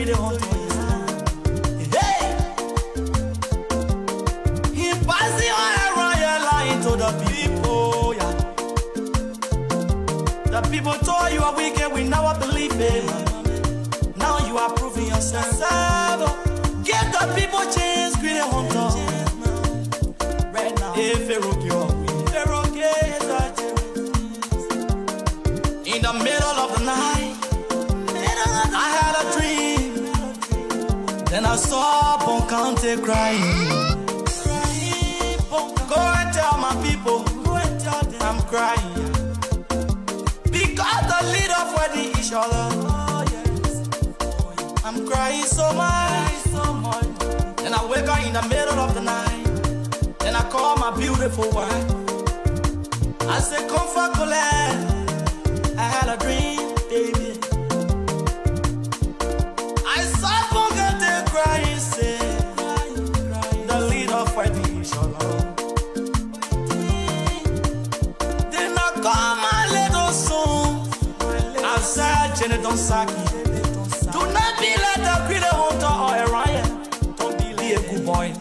greedy hunter. Hey, he passing on around lying to the people. Yeah, the people told you are wicked, we never believe it. Now you are proving yourself. Give the people chance, greedy hunter. Right now, if it rock you, in the middle of the night, I had a dream. Then I saw Boncante crying. Go and tell my people, I'm crying. Because the leader for the each other. I'm crying so much. Then I wake up in the middle of the night. Then I call my beautiful wife. I say, comfort Colette. I had a dream, baby. I saw Boncante crying, say, the leader for the Inshallah. Then I call my little son. I said, Jenny, don't suck it. Do not be like the greedy hunter or a riot. Don't be a good boy.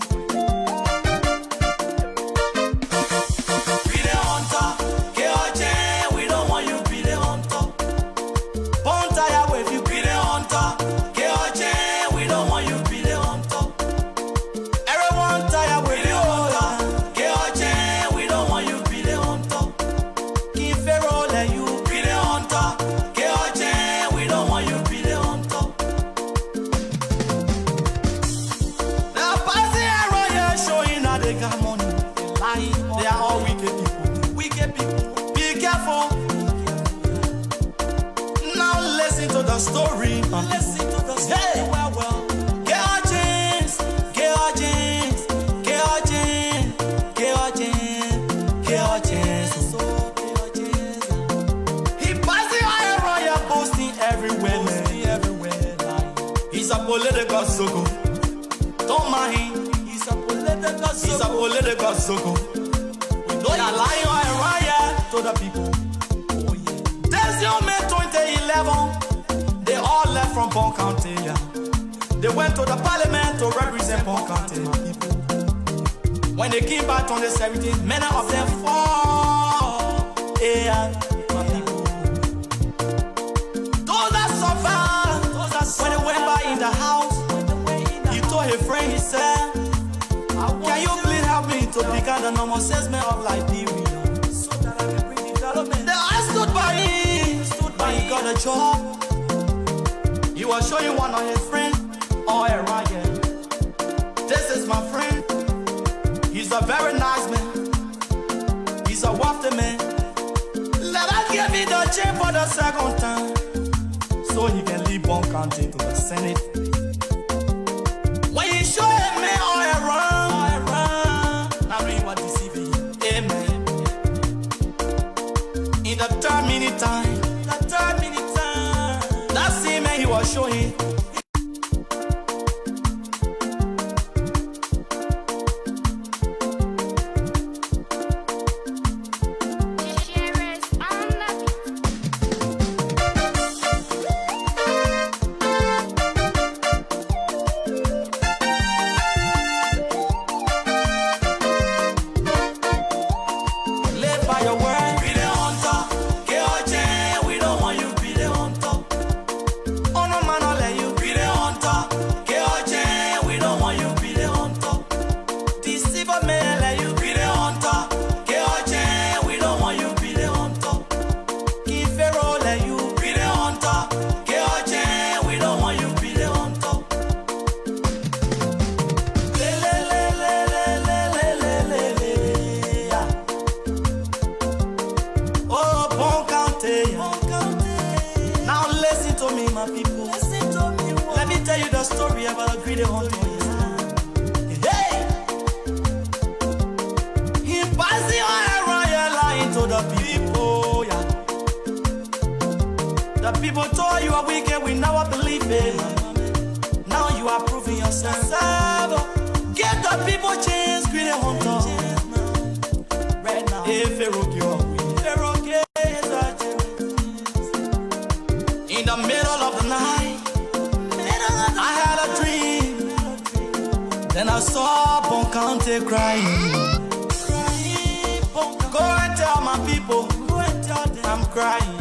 They are all wicked people. Wicked people. Be careful. Now listen to the story. Listen to the story. Hey. Well. Get our chance. Get our chance. Get our chance. Get our chance. Get our chance. He passing around, you're boasting everywhere. He's a political sucker. Don't mind him. He's a political sucker. They are lying around here to the people. Oh, yeah. This year, May 2011, they all left from Boncante. Yeah. They went to the parliament to represent Boncante. When they came back on the 17th, many of them fall. Yeah. Those that survived, when they went by in the house, he told his friend, he said, can you please help me to become the normal salesman of Liberia? So that I can bring development. Then I stood by him, he got a job. He was showing one of his friends, oh, a riot. This is my friend. He's a very nice man. He's a wealthy man. Let us give him the chain for the second time, so he can leave Boncante to the Senate. When you show him me all around, now we want to see you. Amen. In the 3rd minute time, that same man he was showing. The story about a greedy hunter. Hey, he passing around here lying to the people. Yeah, the people told you are wicked, we never believe it. Now you are proving yourself. Give the people chance, greedy hunter. Right now, if it rock you, in the middle of the night, I Then I saw Boncante crying. Go and tell my people, go and tell them I'm crying.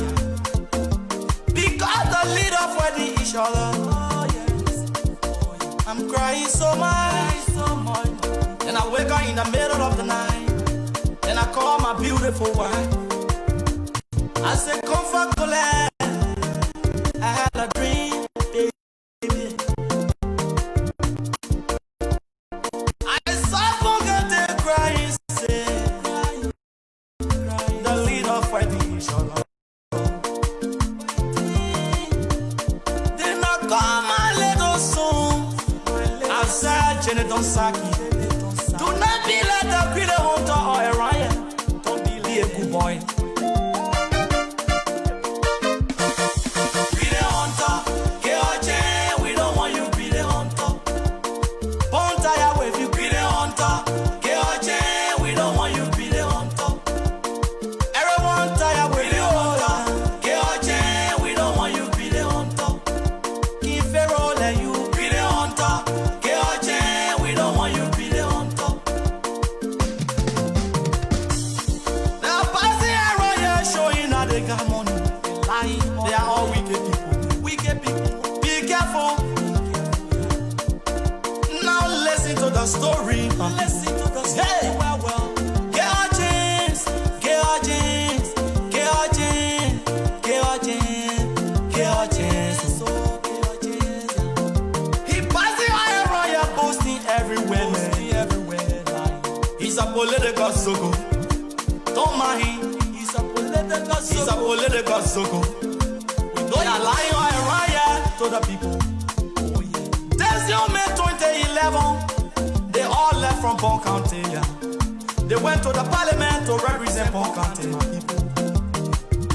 Because the leader for the each other. Oh, yes. I'm crying so much. Then I wake up in the middle of the night. Then I call my beautiful wife. I said, comfort Colette. I had a dream, baby. I saw Boncante crying, say, the leader for the each other. Then I call my little son. I said, Jenny, don't sack it. Do not be like the greedy hunter or a riot. Don't be like a good boy. Greedy hunter, KOJ, we don't want you greedy hunter. Bone tire with you greedy hunter, KOJ, we don't want you greedy hunter. Everyone tire with you hunter, KOJ, we don't want you greedy hunter. Keep a roll and you greedy hunter, KOJ, we don't want you greedy hunter. They got money, lying, they are all wicked people. Wicked people, be careful. Now listen to the story. Listen to the story. Hey, well. Get our jeans, get our jeans, get our jeans, get our jeans, get our jeans. So get our jeans. He passing on royal posting everywhere, He's a political sucker. Don't mind him. He's a political sucker. We know you're lying or a riot to the people. Oh, yeah. There's your May 2011. They all left from Boncante. Yeah. They went to the parliament to represent Boncante.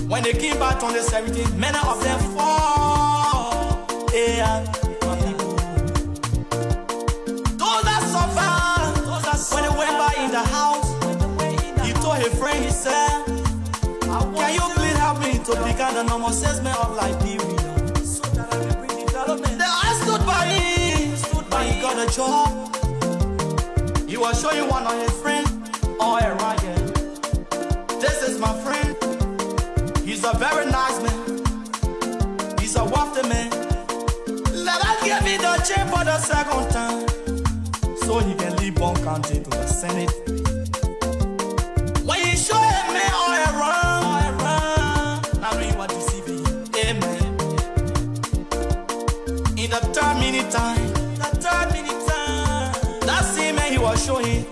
When they came back on the 17th, many of them fall. Yeah. Those that suffer, when they went by in the house, he told his friend, he said, can you please help me to become the normal assessment of life period? So that I can bring development. Then I stood by him, but he got a job. He was showing one of his friends, oh, a riot. This is my friend. He's a very nice man. He's a wealthy man. Let us give him the chair for the second time, so he can leave Boncante to the Senate. When he show a man or a run, in the 3rd time, that same man he was showing.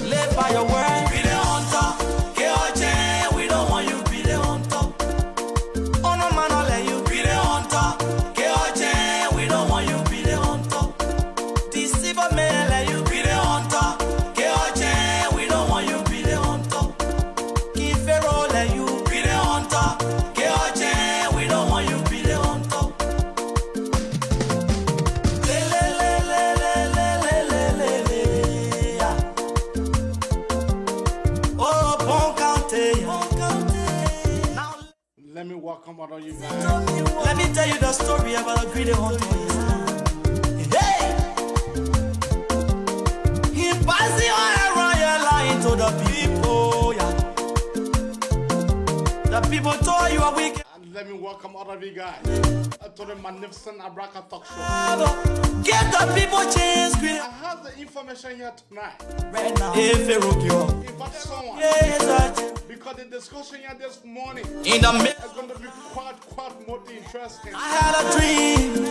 Live by your word. Let me welcome all of you guys. Let me tell you the story about a greedy hunter. Hey! He passing on a royal line to the people. Yeah. The people told you are wicked. And let me welcome all of you guys to the magnificent Abraka Talk Show. Get the people chance. I have the information here tonight. Right now. If it rook you up. If someone. Yes, because the discussion here this morning in the middle is going to be quite more interesting. I had a dream.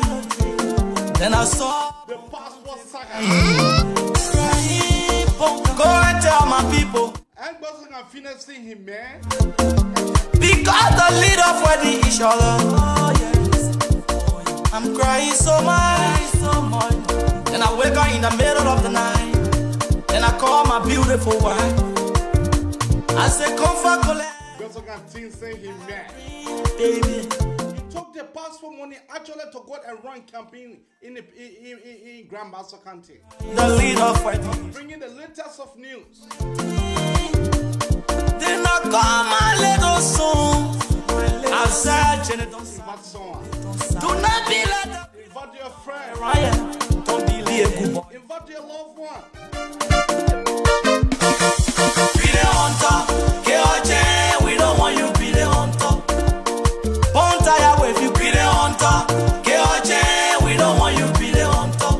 Then I saw the passport saga. Go and tell my people. I'm going to finish him, man. Because the leader for the each other. Oh, yes. I'm crying so much. Then I wake up in the middle of the night. Then I call my beautiful wife. I say, comfort Colette. The also got things saying he mad. Baby. He took the passport money actually to go and run campaign in Grand Bassa County. The leader fight. Bringing the latest of news. They not come my little son. I said, Jenny, don't see Invite someone. do not be like that. Invite your friend. Ryan, don't be like a good boy. Invite your loved one. Be the hunter, KOJ, we don't want you be the hunter. Won't tire if you be the hunter, KOJ, we don't want you be the hunter.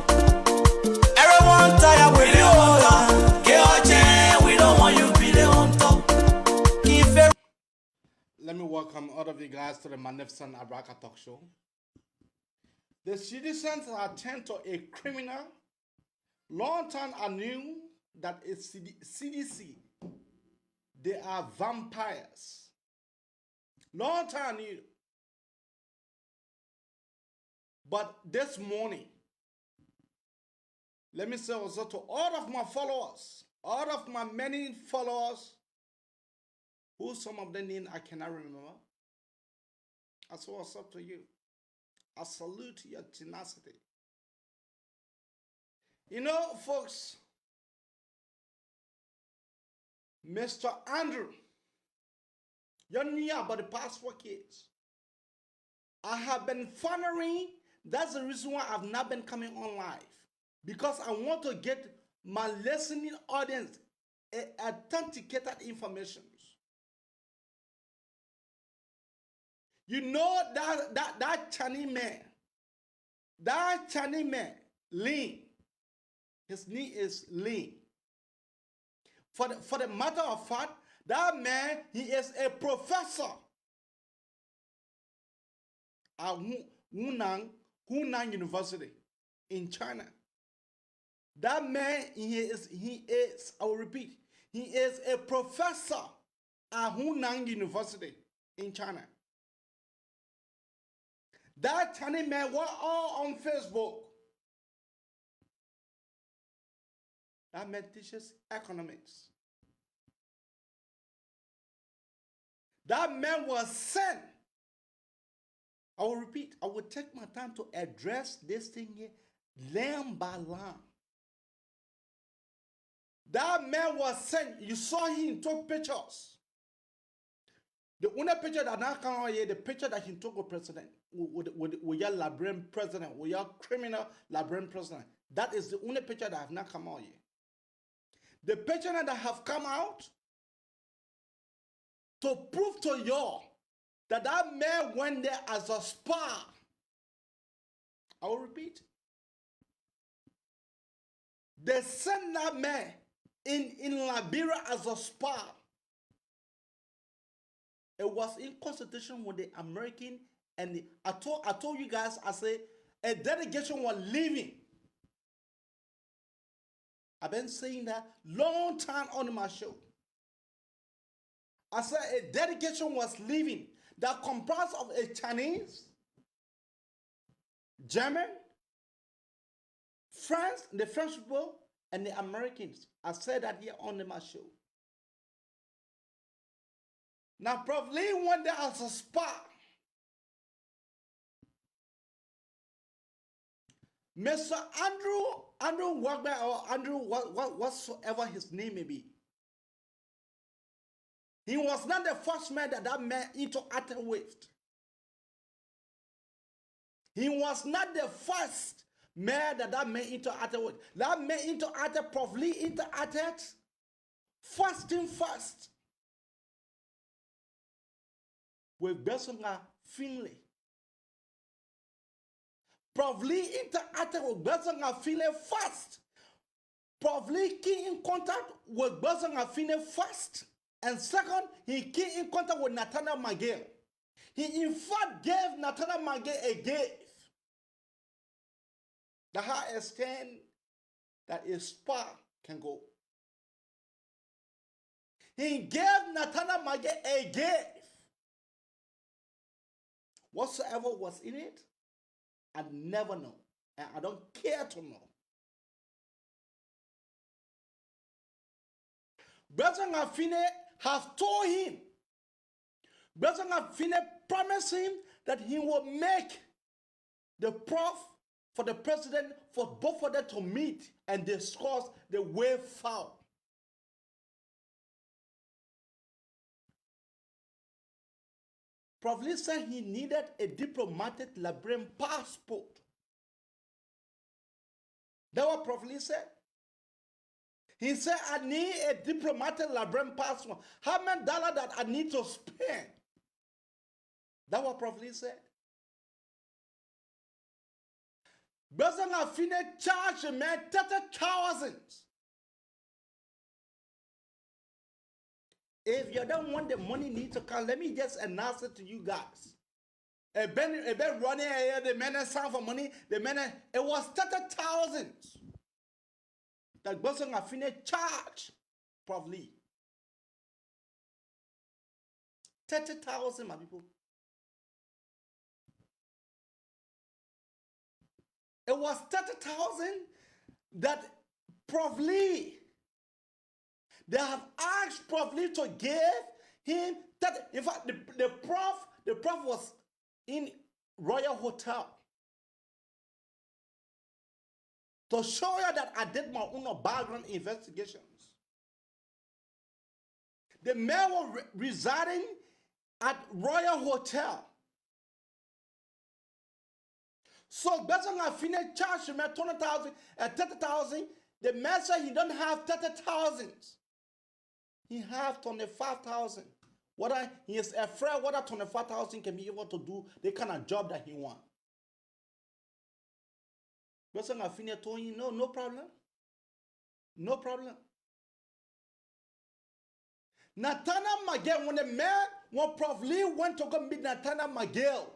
Everyone tire with the hunter, KOJ, we don't want you be the hunter. If Let me welcome all of you guys to the magnificent Abraka Talk Show. The citizens are turned to a criminal. Long time I knew that it's CDC. They are vampires. Long time I knew. But this morning, let me say also to all of my followers, all of my many followers, who some of them name I cannot remember. I say what's up to you. I salute your tenacity. You know, folks, Mr. Andrew, you knew about the past 4 years. I have been funneling. That's the reason why I've not been coming on live. Because I want to get my listening audience authenticated information. You know that Chinese man, Lin, his name is Lin. For the matter of fact, that man, he is a professor at Hunan University in China. That man, he is, I will repeat, he is a professor at Hunan University in China. That Chinese man was all on Facebook. That man teaches economics. That man was sent. I will repeat, I will take my time to address this thing here lamb by lamb. That man was sent. You saw him took pictures. The only picture that now come out here, the picture that he took with president, with your librarian president, with your criminal librarian president. That is the only picture that have not come out here. The picture that have come out to prove to you that that man went there as a spy. I will repeat. They sent that man in Liberia as a spy. It was in consultation with the American, and I told you guys, I say a delegation was leaving. I've been saying that long time on my show. I said a delegation was leaving that comprised of a Chinese, German, France, the French people, and the Americans. I said that here on my show. Now, Prof. Lee went there as a spy. Mr. Andrew Wagner, or Andrew, whatsoever his name may be. He was not the first man that man interacted with. He was not the first man that man interacted with. That man interacted, Prof. Lee interacted first with Besonga Finley. Prof. Lee interacted with Besonga Finley first. Prof. Lee came in contact with Besonga Finley first. And second, he came in contact with Nathaniel Magale. He in fact gave Nathaniel Magale a gift. The high extent that a spy can go. He gave Nathaniel Magale a gift. Whatsoever was in it, I never know. And I don't care to know. Brother Ngafine have told him President Fine promised him that he will make the prof for the president for both of them to meet and discuss the way forward. Prof. Lee said he needed a diplomatic Liberian passport. That's what Prof. Lee said. He said, I need a diplomatic Liberian passport. How many dollars that I need to spend? That's what Prof. Lee said. President Afine charged a man 30,000. If you don't want the money need to come, let me just announce it to you guys. A been running here, the man sound for money, the man, it was 30,000 that President Afine charged Prof. Lee. 30,000, my people. It was 30,000 that Prof. Lee, they have asked Prof. Lee to give him 30. In fact, the prof was in Royal Hotel to show you that I did my own background investigations. The man was residing at Royal Hotel. So President Afine charged him 20,000 and 30,000. The man said he don't have 30,000. He have 25,000. Whether he is afraid whether 25,000 can be able to do the kind of job that he wants. President Afine told him, no problem. No problem. Nathaniel Magel, when Prof. Lee went to go meet Nathaniel Magel,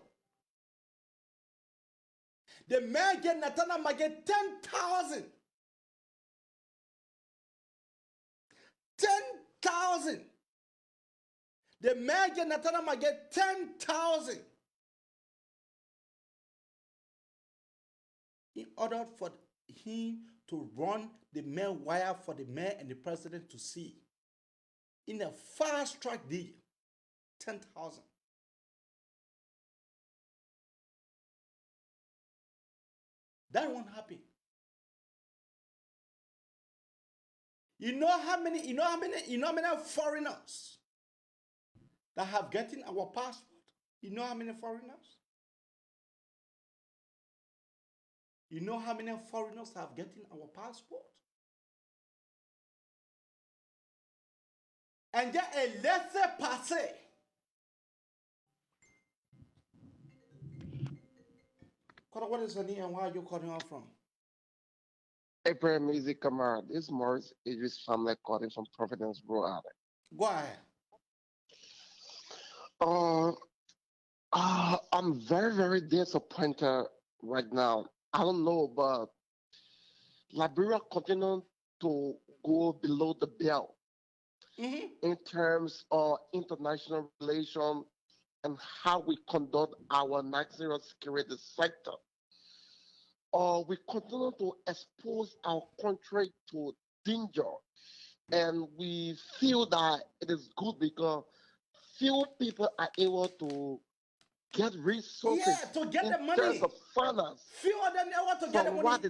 the man gave Nathaniel Magel 10,000. 10,000. The man gave Nathaniel Magel 10,000. In order for him to run the mail wire for the mayor and the president to see. In a fast track deal, 10,000. That won't happen. You know how many foreigners that have gotten our passport? You know how many foreigners? You know how many foreigners have gotten our passport? And yet a laissez-passer. What is your name and where are you calling off from? April Music Camera. This Morris Idris family calling from Providence, Rhode Island. Go ahead. I'm very, very disappointed right now. I don't know, but Liberia continue to go below the belt in terms of international relations and how we conduct our national security sector. We continue to expose our country to danger, and we feel that it is good because few people are able to get resources to get the money. terms of finance. Few of them able to get the money.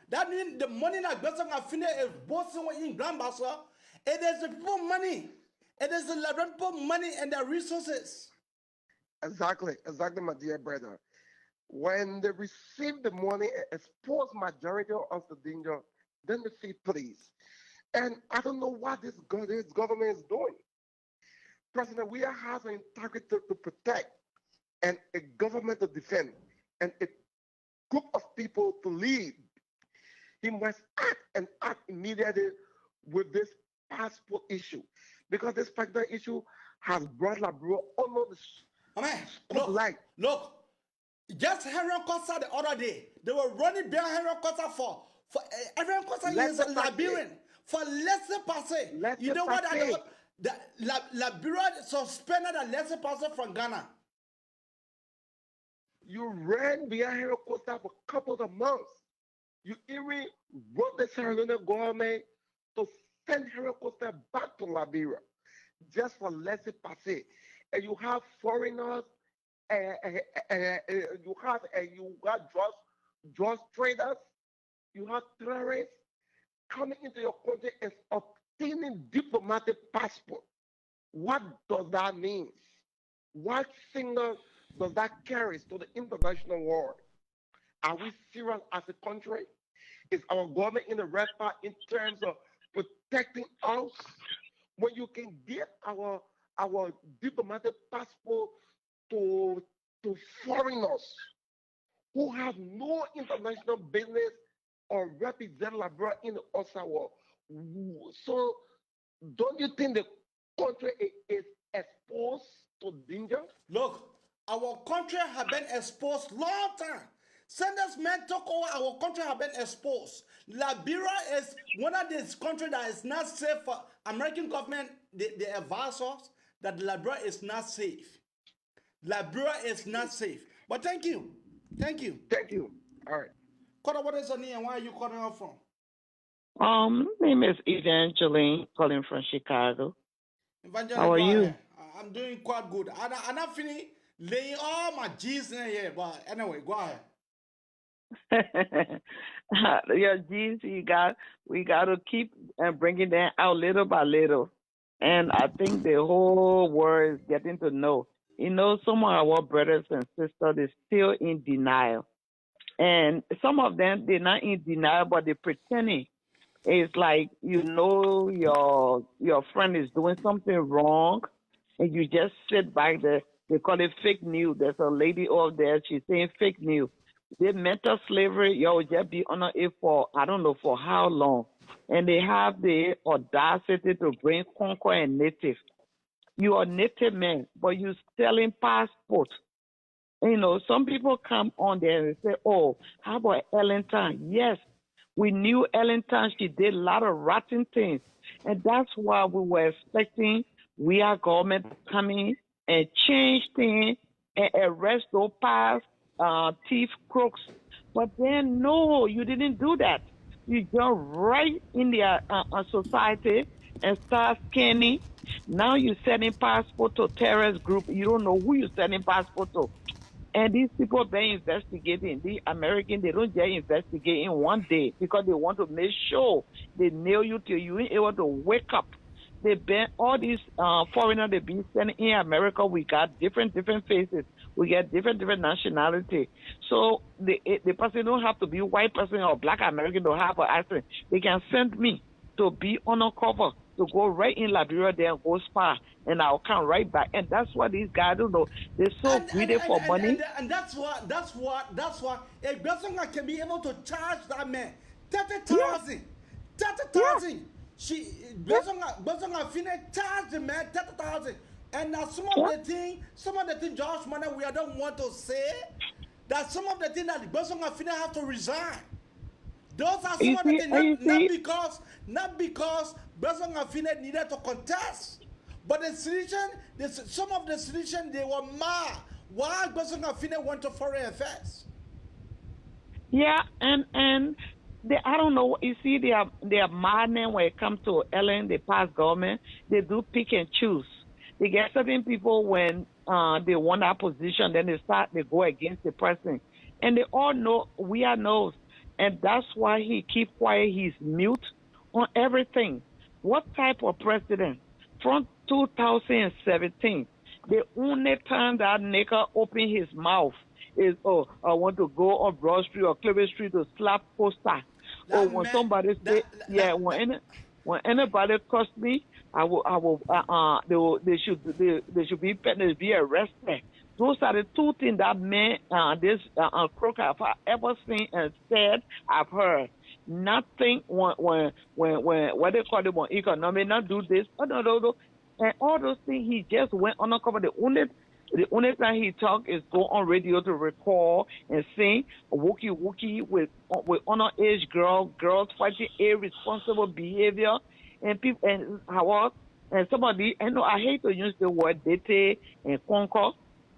That means the money that President Afine is bossing in Grand Bassa. It is the people money. It is the Liberian people money and their resources. Exactly, my dear brother. When they receive the money and expose majority of the danger, then they feel pleased. And I don't know what this government is doing. President, we have an integrity to protect and a government to defend and a group of people to lead. He must act immediately with this passport issue, because this passport issue has brought Liberia almost spotlight. Look, just Henry Costa the other day, they were running behind Henry Costa for Henry Costa is a Liberian for laissez-passer. You know what? Liberia suspended a laissez-passer from Ghana. You ran behind Henry Costa for a couple of months. You even wrote the Sierra Leone government to send Henry Costa back to Liberia just for laissez-passer. and you have foreigners, you got drugs traders, you have terrorists coming into your country and obtaining diplomatic passport. What does that mean? What signal does that carry to the international world? Are we serious as a country? Is our government in the right part in terms of protecting us? When you can get our diplomatic passport to foreigners who have no international business or represent Liberia in the outside world. So don't you think the country is exposed to danger? Look, our country have been exposed long time. Send us men talk over our country have been exposed. Liberia is one of these countries that is not safe for American government. They advise us that Liberia is not safe. Liberia is not safe. But thank you. Thank you. Thank you. All right. Kota, what is your name and where are you calling out from? Name is Evangeline, calling from Chicago. Evangeline, How are go you? ahead. I'm doing quite good. I'm not finished laying all my G's in here, but anyway, go ahead. Your G's, we got to keep bringing them out little by little. And I think the whole world is getting to know. You know, some of our brothers and sisters, they're still in denial. And some of them, they're not in denial, but they're pretending. It's like you know your friend is doing something wrong, and you just sit back there. They call it fake news. There's a lady over there. She's saying fake news. They mental slavery. Yo, just be on it for I don't know for how long, and they have the audacity to bring Concord and Native. You are Native man, but you selling passport. You know, some people come on there and say, "Oh, how about Ellington?" Yes, we knew Ellington. She did a lot of rotten things. And that's why we were expecting our government to come in and change things and arrest those past thief crooks. But then, no, you didn't do that. You jump right in their society and start scanning. Now you're sending passport to terrorist group. You don't know who you're sending passport to. And these people been investigating. The Americans, they don't just investigate in one day because they want to make sure they nail you till you ain't able to wake up. They been all these foreigners they been sending in America. We got different faces. We get different nationality. So the person don't have to be white person or black American to have an accent. They can send me to be undercover to go right in Liberia there and go spy, and I'll come right back. And that's what these guys don't know. They're so greedy for money. And that's why a person can be able to charge that man 30,000. 30,000. She Besonga finish charge the man 30,000. And now some of the things Josh Mana we don't want to say that some of the things that Besonga finish have to resign. Those are some of the things, not because Besonga finish needed to contest. But the solution, some of the solution they were mad. Why Besonga finish went to foreign affairs? Yeah, and I don't know. You see, they are madmen when it comes to Ellen, the past government. They do pick and choose. They get certain people when they want that position, then they go against the person, and they all know we are knows, and that's why he keep quiet. He's mute on everything. What type of president? From 2017, the only time that nigga open his mouth is, oh, I want to go on Broad Street or Cleveland Street to slap poster. Or when somebody say, when anybody curse me, they should be arrested. Those are the two things that men, this crook have ever seen and said. I've heard nothing when what they call them on economy, not do this, no. And all those things he just went undercover. The only time he talk is go on radio to record and sing wookie with underage girls fighting irresponsible behavior and people and somebody. I know I hate to use the word dete and conquer.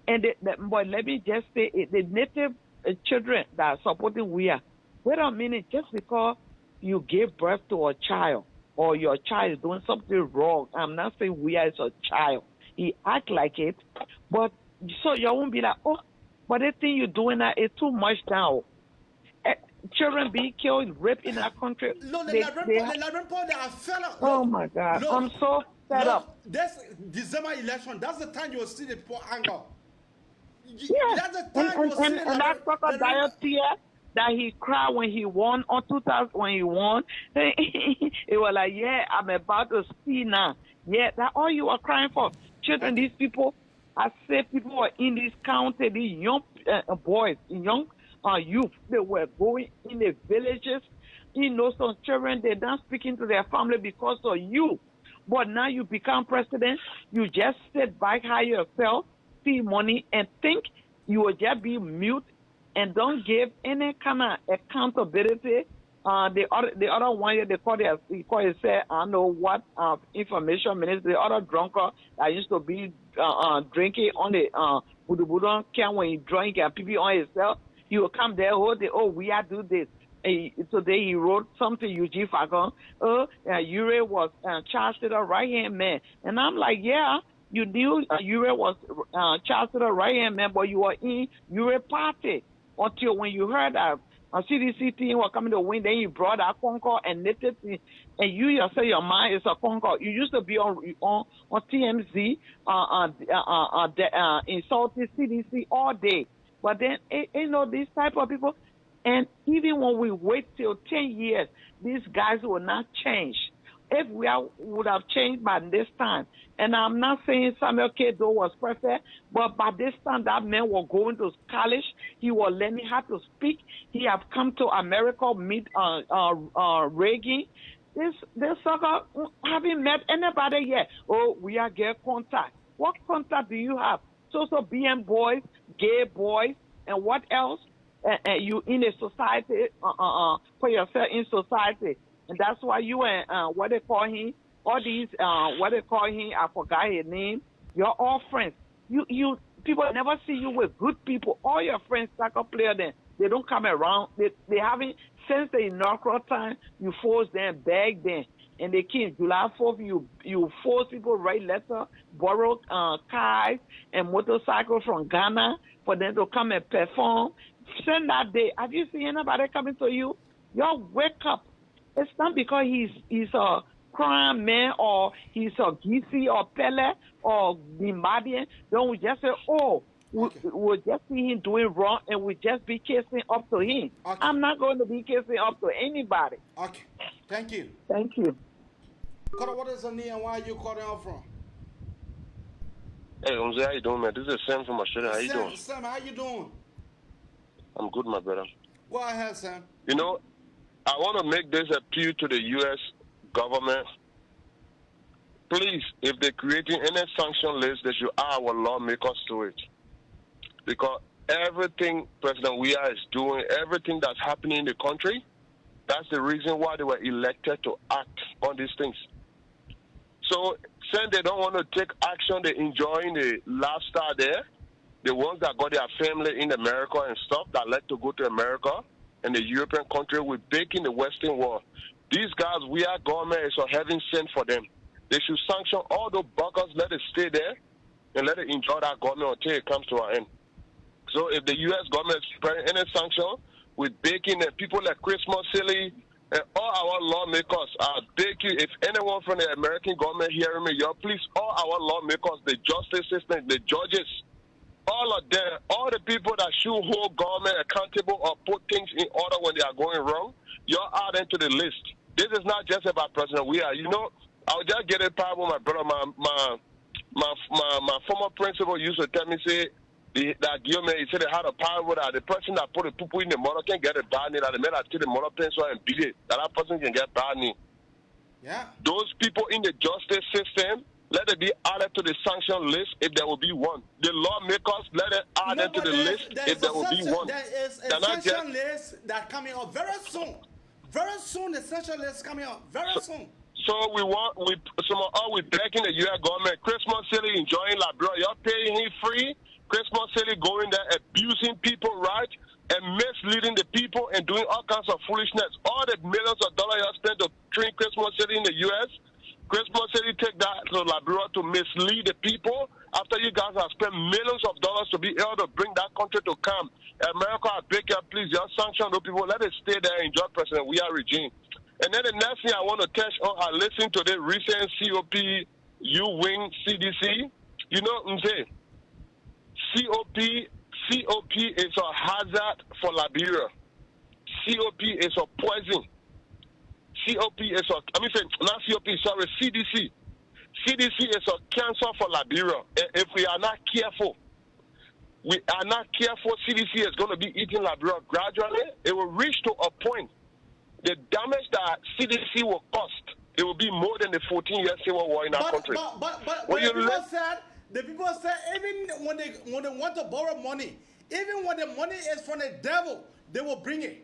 And but let me just say the native children that are supporting we are. Wait a minute, just because you gave birth to a child or your child is doing something wrong, I'm not saying we are a child. he act like it, but so you won't be like, oh, but the thing you're doing that is too much now. Children being killed, raped in our country. Look, the They, 11 point, they are fed up. oh Look, my God, look, I'm so fed up. This December election, that's the time you will see the poor anger. Yeah, That's the time you will see and that crocodile tear that he cried when he won on 2000 when he won, it was like, yeah, I'm about to see now. Yeah, that all you are crying for. Children, these people, I say people are in this county, these young boys, young youth, they were going in the villages. You know, some children, they're not speaking to their family because of you. But now you become president, you just sit back high yourself, see money, and think you will just be mute and don't give any kind of accountability. The other one, they call it, say, I don't know what information minister, the other drunkard that used to be drinking on the Budu can when he drink and people on himself, he will come there, we are do this. Today he wrote something, Eugene Fagon, Ure was charged to the right-hand man. And I'm like, yeah, you knew Ure was charged to the right-hand man, but you were in Ure party until when you heard that CDC team were coming to win, then you brought that Concord and knitted it, and you yourself, your mind is a Concord. You used to be on TMZ, insulting CDC all day. But then, you know, these type of people, and even when we wait till 10 years, these guys will not change. If we would have changed by this time, and I'm not saying Samuel Kedo was perfect, but by this time that man was going to college, he was learning how to speak. He have come to America, meet Reagan. This sucker haven't met anybody yet. Oh, we are get contact. What contact do you have? So BM boys, gay boys, and what else? You in a society, for yourself in society. And that's why you and what they call him, all these, what they call him, I forgot his name. You're all friends. You people never see you with good people. All your friends, soccer player, then they don't come around. They haven't, since the inaugural time, you force them, beg them. And they came July 4th, you force people write letter, borrow cars and motorcycles from Ghana for them to come and perform. Send that day. Have you seen anybody coming to you? Y'all wake up. It's not because he's a crime man or he's a Gisi or Pele or Nimadian. Don't we just say, oh, we'll just see him doing wrong and we just be kissing up to him. Okay. I'm not going to be kissing up to anybody. Okay. Thank you. Thank you. Kota, what is the name and where are you calling out from? Hey, Umze, how you doing, man? This is Sam from Australia. How you doing? Sam, how you doing? I'm good, my brother. Go ahead, Sam. You know, I want to make this appeal to the U.S. government. Please, if they're creating any sanction list, they should add our lawmakers to it. Because everything President Weah is doing, everything that's happening in the country, that's the reason why they were elected to act on these things. So, since they don't want to take action, they're enjoying the lifestyle there. The ones that got their family in America and stuff that like to go to America and the European country, we're baking the Western world. These guys, our government is a heaven sent for them. They should sanction all those buggers, let it stay there, and let it enjoy that government until it comes to an end. So if the U.S. government is preparing any sanction, with baking and people like Christmas Silly and all our lawmakers, I beg you, if anyone from the American government hearing me, y'all please, all our lawmakers, the justice system, the judges, all of them, all the people that should hold government accountable or put things in order when they are going wrong, you're add into the list. This is not just about President Weah. You know, I'll just get a part with my brother. My former principal used to tell me, say, that Guillaume, he said they had a power with that. The person that put the poo in the motor can get a bad knee. That the man that take the motor pencil and beat it. That person can get bad knee. Yeah. Those people in the justice system, let it be added to the sanction list if there will be one. The lawmakers, let it add it to the list if there will be one. There is a sanction list that's coming out very soon. Very soon, the sanction list is coming out. Very soon. So we begging the U.S. government, Christmas City enjoying La Bro. You're paying him free. Christmas City going there, abusing people, right? And misleading the people and doing all kinds of foolishness. All the millions of dollars you spent to train Christmas City in the U.S., Christmas said he take that to Liberia to mislead the people after you guys have spent millions of dollars to be able to bring that country to come. America, I beg you, please, just sanction those people. Let it stay there and enjoy President Weah regime. And then the next thing I want to touch on, I listened to the recent COP U-Wing CDC. You know what I'm saying? COP is a hazard for Liberia. COP is a poison. CDC. CDC is a cancer for Liberia. If we are not careful, CDC is going to be eating Liberia gradually. It will reach to a point. The damage that CDC will cost, it will be more than the 14-year civil war in our country. But the people said even when they want to borrow money, even when the money is from the devil, they will bring it.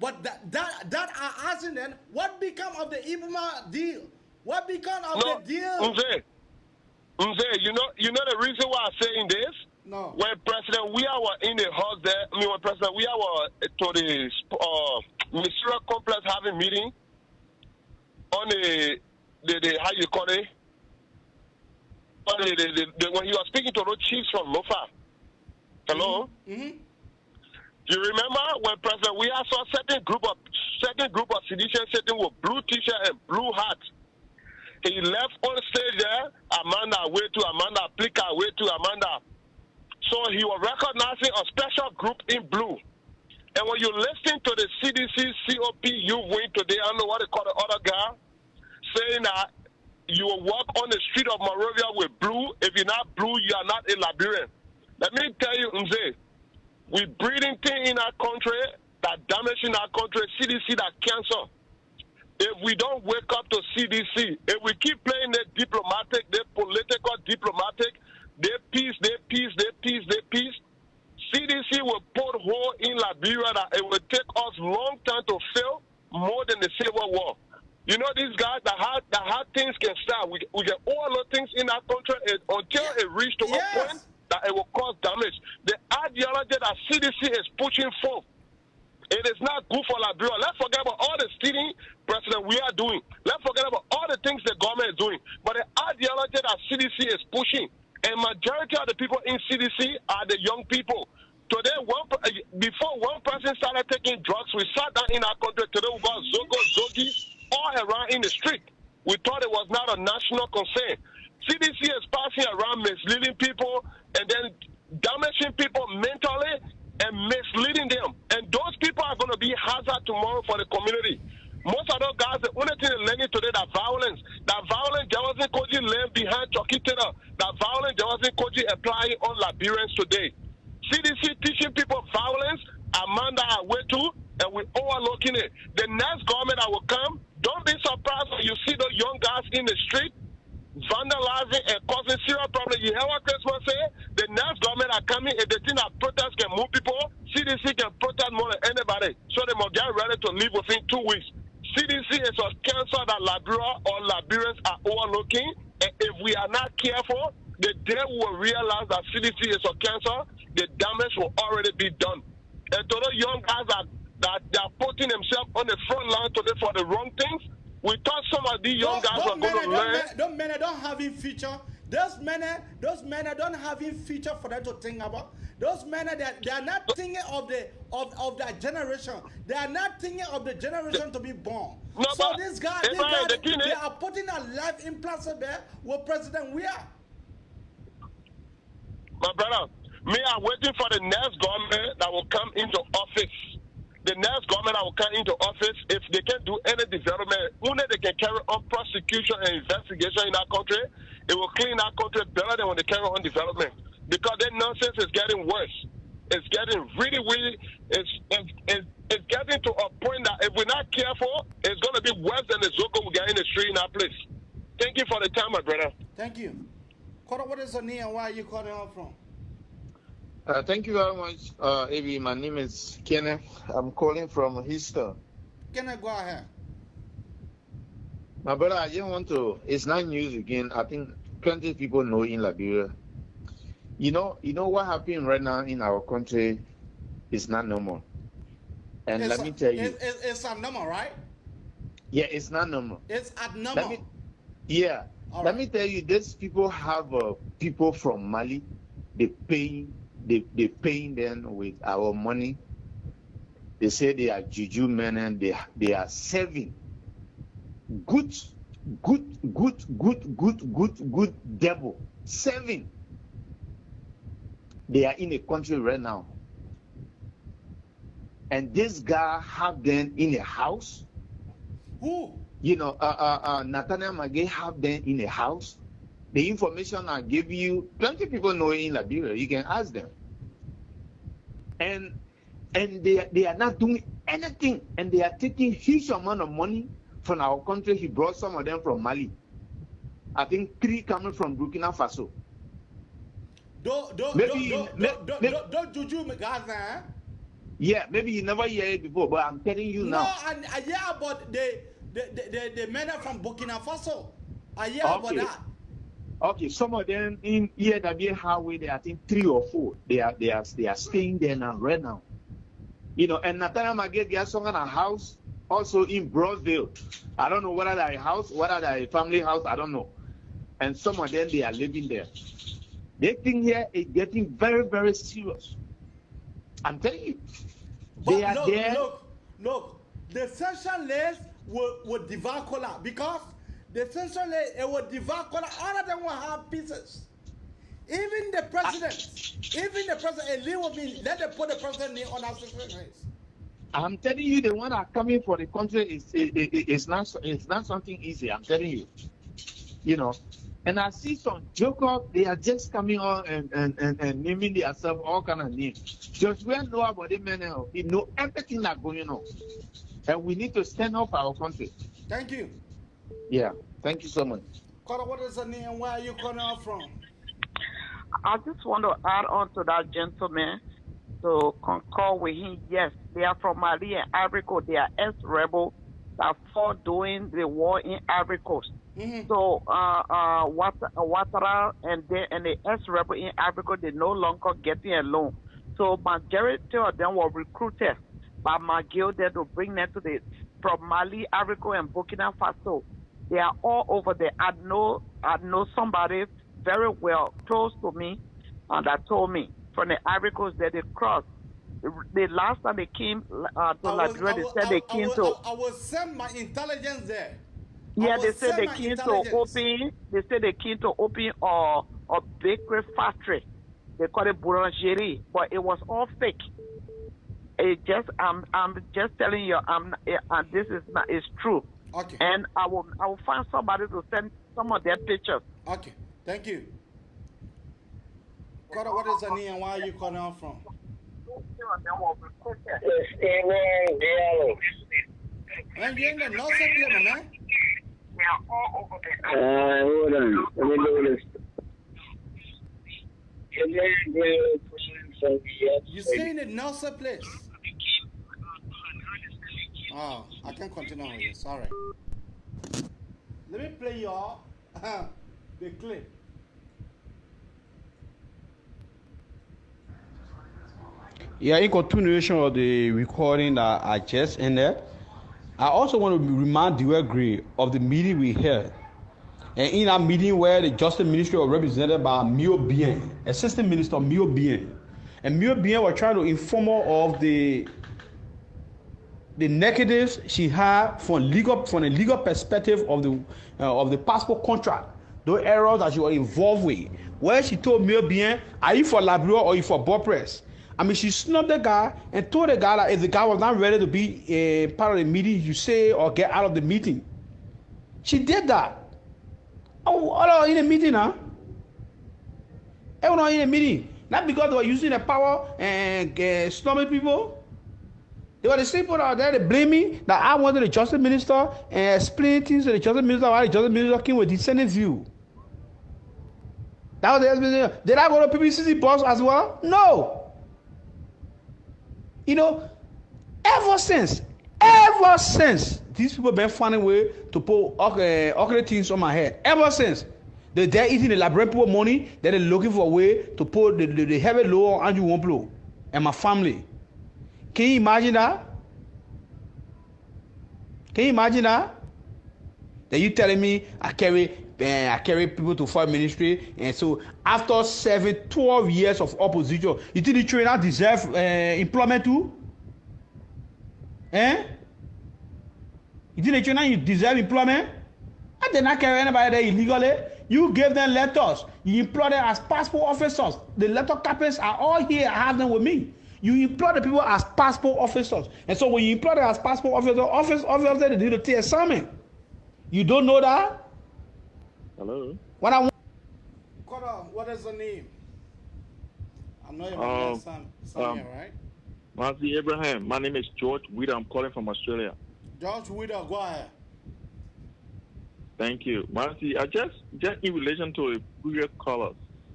But that are asking then, what become of the Ibuma deal? What become of the deal? Mzee, you know the reason why I'm saying this? No. When President Weah was in the house there, when President Weah was to the ministerial complex having meeting on the how you call it? When he was speaking to those chiefs from Lofa. Hello? Mm-hmm. You remember when President Weah saw certain group of CDCIAN sitting with blue t-shirt and blue hat? He left on stage there, Amanda way to Amanda, Plika way to Amanda. So he was recognizing a special group in blue. And when you listen to the CDC COP U-Wing today, I don't know what they call the other guy, saying that you will walk on the street of Monrovia with blue. If you're not blue, you are not a Liberian. Let me tell you, Mzee, we breeding things in our country that damaging our country, CDC that cancer. If we don't wake up to CDC, if we keep playing the diplomatic, the political diplomatic, they peace, CDC will put hole in Liberia that it will take us long time to fail more than the Civil War. You know, these guys that had things can start. We get all the things in our country until it reaches to a point that it will cause damage. The ideology that CDC is pushing forth, it is not good for Liberia. Let's forget about all the stealing President we are doing. Let's forget about all the things the government is doing. But the ideology that CDC is pushing, and majority of the people in CDC are the young people. Today, before one person started taking drugs, we sat down in our country. Today, we got Zogi all around in the street. We thought it was not a national concern. CDC is passing around misleading people and then damaging people mentally and misleading them. And those people are going to be hazard tomorrow for the community. Most of those guys, the only thing they're learning today, that violence there wasn't Koji learned behind Chucky Taylor. That violence there wasn't Koji applying on Liberians today. CDC teaching people violence, Amanda Awetu, and we're overlooking it. The next government that will come, don't be surprised when you see those young guys in the street vandalizing and causing serious problems. You hear what Christmas say? The next government are coming, if they think that protest can move people, CDC can protest more than anybody. So they must get ready to leave within 2 weeks. CDC is a cancer that Liberia or Liberians are overlooking, and if we are not careful, the day we will realize that CDC is a cancer, the damage will already be done. And to those young guys that they are putting themselves on the front line today for the wrong things, we thought some of these young guys were going to learn. Those men don't have a future. Those men don't have a future for them to think about. Those men, they are not thinking of their generation. They are not thinking of the generation to be born. No, so this guy, they are putting a life implantable with President Weah. My brother, me, I'm waiting for the next government that will come into office. The next government that will come into office, if they can do any development, only they can carry on prosecution and investigation in our country, it will clean our country better than when they carry on development. Because that nonsense is getting worse. It's getting really, it's getting to a point that if we're not careful, it's going to be worse than the Zoko we get in the street in our place. Thank you for the time, my brother. Thank you. What is your name and where are you calling out from? Thank you very much, Avi. My name is Kenneth. I'm calling from Houston. Kenneth, go ahead. My brother, I didn't want to. It's not news again. I think plenty of people know in Liberia. You know what happened right now in our country is not normal. And let me tell you, it's abnormal, right? Yeah, it's not normal. It's abnormal. Yeah. All Let right. me tell you, these people have people from Mali. They paying them with our money. They say they are juju men and they are serving good, good devil. Serving. They are in a country right now. And this guy have them in a house. Who? You know, Nathaniel Magay have them in a house. The information I give you, plenty of people know in Liberia. You can ask them. And they are not doing anything, and they are taking huge amount of money from our country. He brought some of them from Mali. I think 3 coming from Burkina Faso. Don't juju me guys, eh? Yeah, maybe you never hear it before, but I'm telling you No, now. I hear about the men from Burkina Faso. I hear about that. Okay, some of them in EAW Highway, they are I think 3 or 4. They are staying there now, right now. You know, and Nathaniel Magay has some kind of house also in Broadville. I don't know whether they're a house, whether they're a family house, I don't know. And some of them, they are living there. They think here is getting very, very serious. I'm telling you. They are there. Look. The essential list will devour color because the essential list it will devour color. All of them will have pieces. Even the president, let them put the president name on our essential list. I'm telling you, the one that are coming for the country is not something easy. I'm telling you. You know. And I see some joke they are just coming on and naming themselves all kind of names. Just we know about the men, we know everything that's going on. And we need to stand up our country. Thank you. Yeah, thank you so much. Carter, what is the name and where are you calling out from? I just want to add on to that gentleman to concur with him. Yes, they are from Mali and Ivory Coast. They are ex-rebels that fought during the war in Ivory Coast. Mm-hmm. So Ouattara and the ex-rebel in Ivory Coast, they no longer getting a loan. So majority of them were recruited by McGill there to bring them from Mali, Ivory Coast, and Burkina Faso. They are all over there. I know somebody very well close to me that told me from the Ivory Coast that they crossed. The last time they came to Liberia, they said they came to. I will send my intelligence there. Yeah, they said they came to open. They said they came to open a bakery factory. They call it boulangerie, but it was all fake. It just I'm just telling you, and this is not it's true. Okay. And I will find somebody to send some of their pictures. Okay. Thank you. Carter, what is the name and where are you calling out from? Man, you're in the North Place, man. Hold on. Let me do this. You stay in the North Place. Oh, I can't continue with you. Sorry. Let me play y'all the clip. Yeah, in continuation of the recording that I just ended, I also want to remind the Gray of the meeting we held. And in that meeting where the Justice Ministry was represented by Mio Bien, Assistant Minister Mio Bien. And Mio Bien was trying to inform her of the negatives she had from the legal perspective of the passport contract, those errors that she was involved with. Where she told Mio Bien, are you for Labrador or are you for Bopress? I mean, she snubbed the guy and told the guy that if the guy was not ready to be a part of the meeting, you say or get out of the meeting. She did that. Oh, in a meeting, huh? Everyone in a meeting. Not because they were using the power and snubbing people. They were the same people out there, they blame me that I wanted the Justice Minister and explain things to the Justice Minister why the Justice Minister came with dissenting view. That was the explanation. Did I go to PPCC boss as well? No. You know, ever since, these people been finding a way to put ugly things on my head. Ever since. They're eating the Liberian people money, then they're looking for a way to put the heavy load on Andrew Womplo and my family. Can you imagine that? Then you telling me I carry people to foreign ministry, and so after 12 years of opposition, you think the trainer deserve employment too? Eh? You think the trainer you deserve employment? I did not carry anybody there illegally. You gave them letters. You employ them as passport officers. The letter copies are all here. I have them with me. You employ the people as passport officers. And so when you employ them as passport officers, they do the T assignment. You don't know that? Hello. What I want. What is the name? I know you're son here, right? Marcy Abraham. My name is George Wider. I'm calling from Australia. George Wider, go ahead. Thank you. Marcy, I just in relation to a previous caller,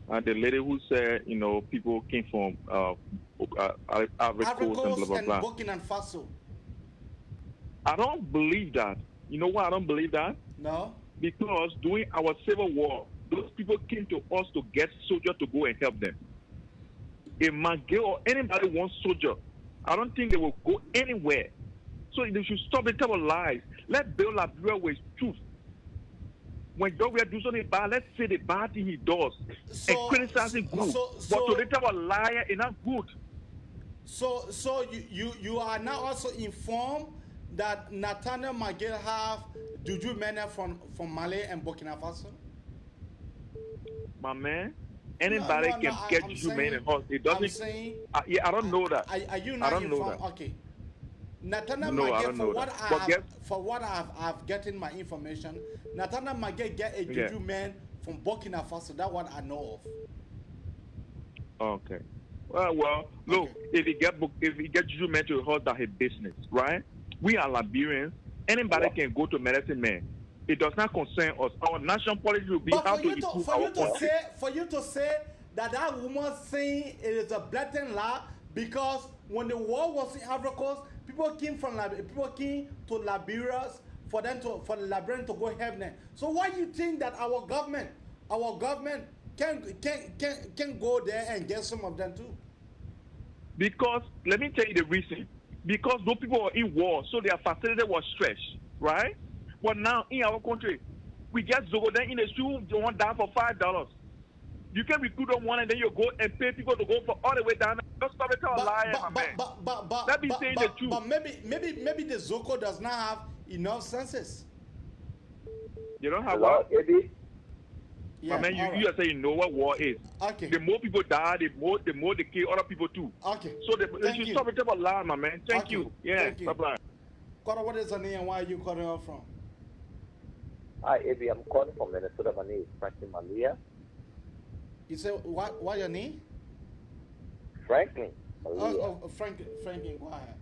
the lady who said, people came from Ivory Coast and blah, blah, blah. Burkina Faso. I don't believe that. You know why I don't believe that? No. Because during our civil war, those people came to us to get soldiers to go and help them. If Mangel or anybody wants soldiers, I don't think they will go anywhere. So they should stop the type of lies. Let Bill Liberia with truth. When Joe do something bad, let's say the bad thing he does and criticize him good. But to the type of liar is not good. So you are now also informed that Nathaniel Mangel have Juju men from Mali and Burkina Faso? My man, anybody can get Juju men in house. It doesn't. I don't know that. Are you not informed? Okay. Nathaniel Mangel, for what I've gotten my information, Nathaniel Mangel get a Juju man from Burkina Faso. That's what I know of. Okay. Well, look, if he get Juju man to hold that his business, right? We are Liberians. Anybody can go to medicine man. It does not concern us. Our national policy will be how to improve our country. For you to say that woman saying it is a blatant lie, because when the war was in Ivory Coast, people came to Liberia for the Liberians to go help them. So why do you think that our government can go there and get some of them too? Because let me tell you the reason. Because those people are in war, so their facility was stretched, right? But now in our country, we just go there in the street, you want down for $5. You can recruit them one and then you go and pay people to go for all the way down. Don't stop it, tell a liar, my man. Let me say the truth. But maybe the Zoko does not have enough senses. You don't have what? Yeah, man, you are saying you know what war is. Okay. The more people die, the more they kill other people too. Okay. So they should stop it, tell a liar, my man. Thank you. Yeah. Bye-bye. Kora, what is the name and where are you calling out from? Hi, Abby. I'm calling from Minnesota. My name is Franklin Malia. You say what your name? Franklin Malia. Oh, Franklin, go ahead.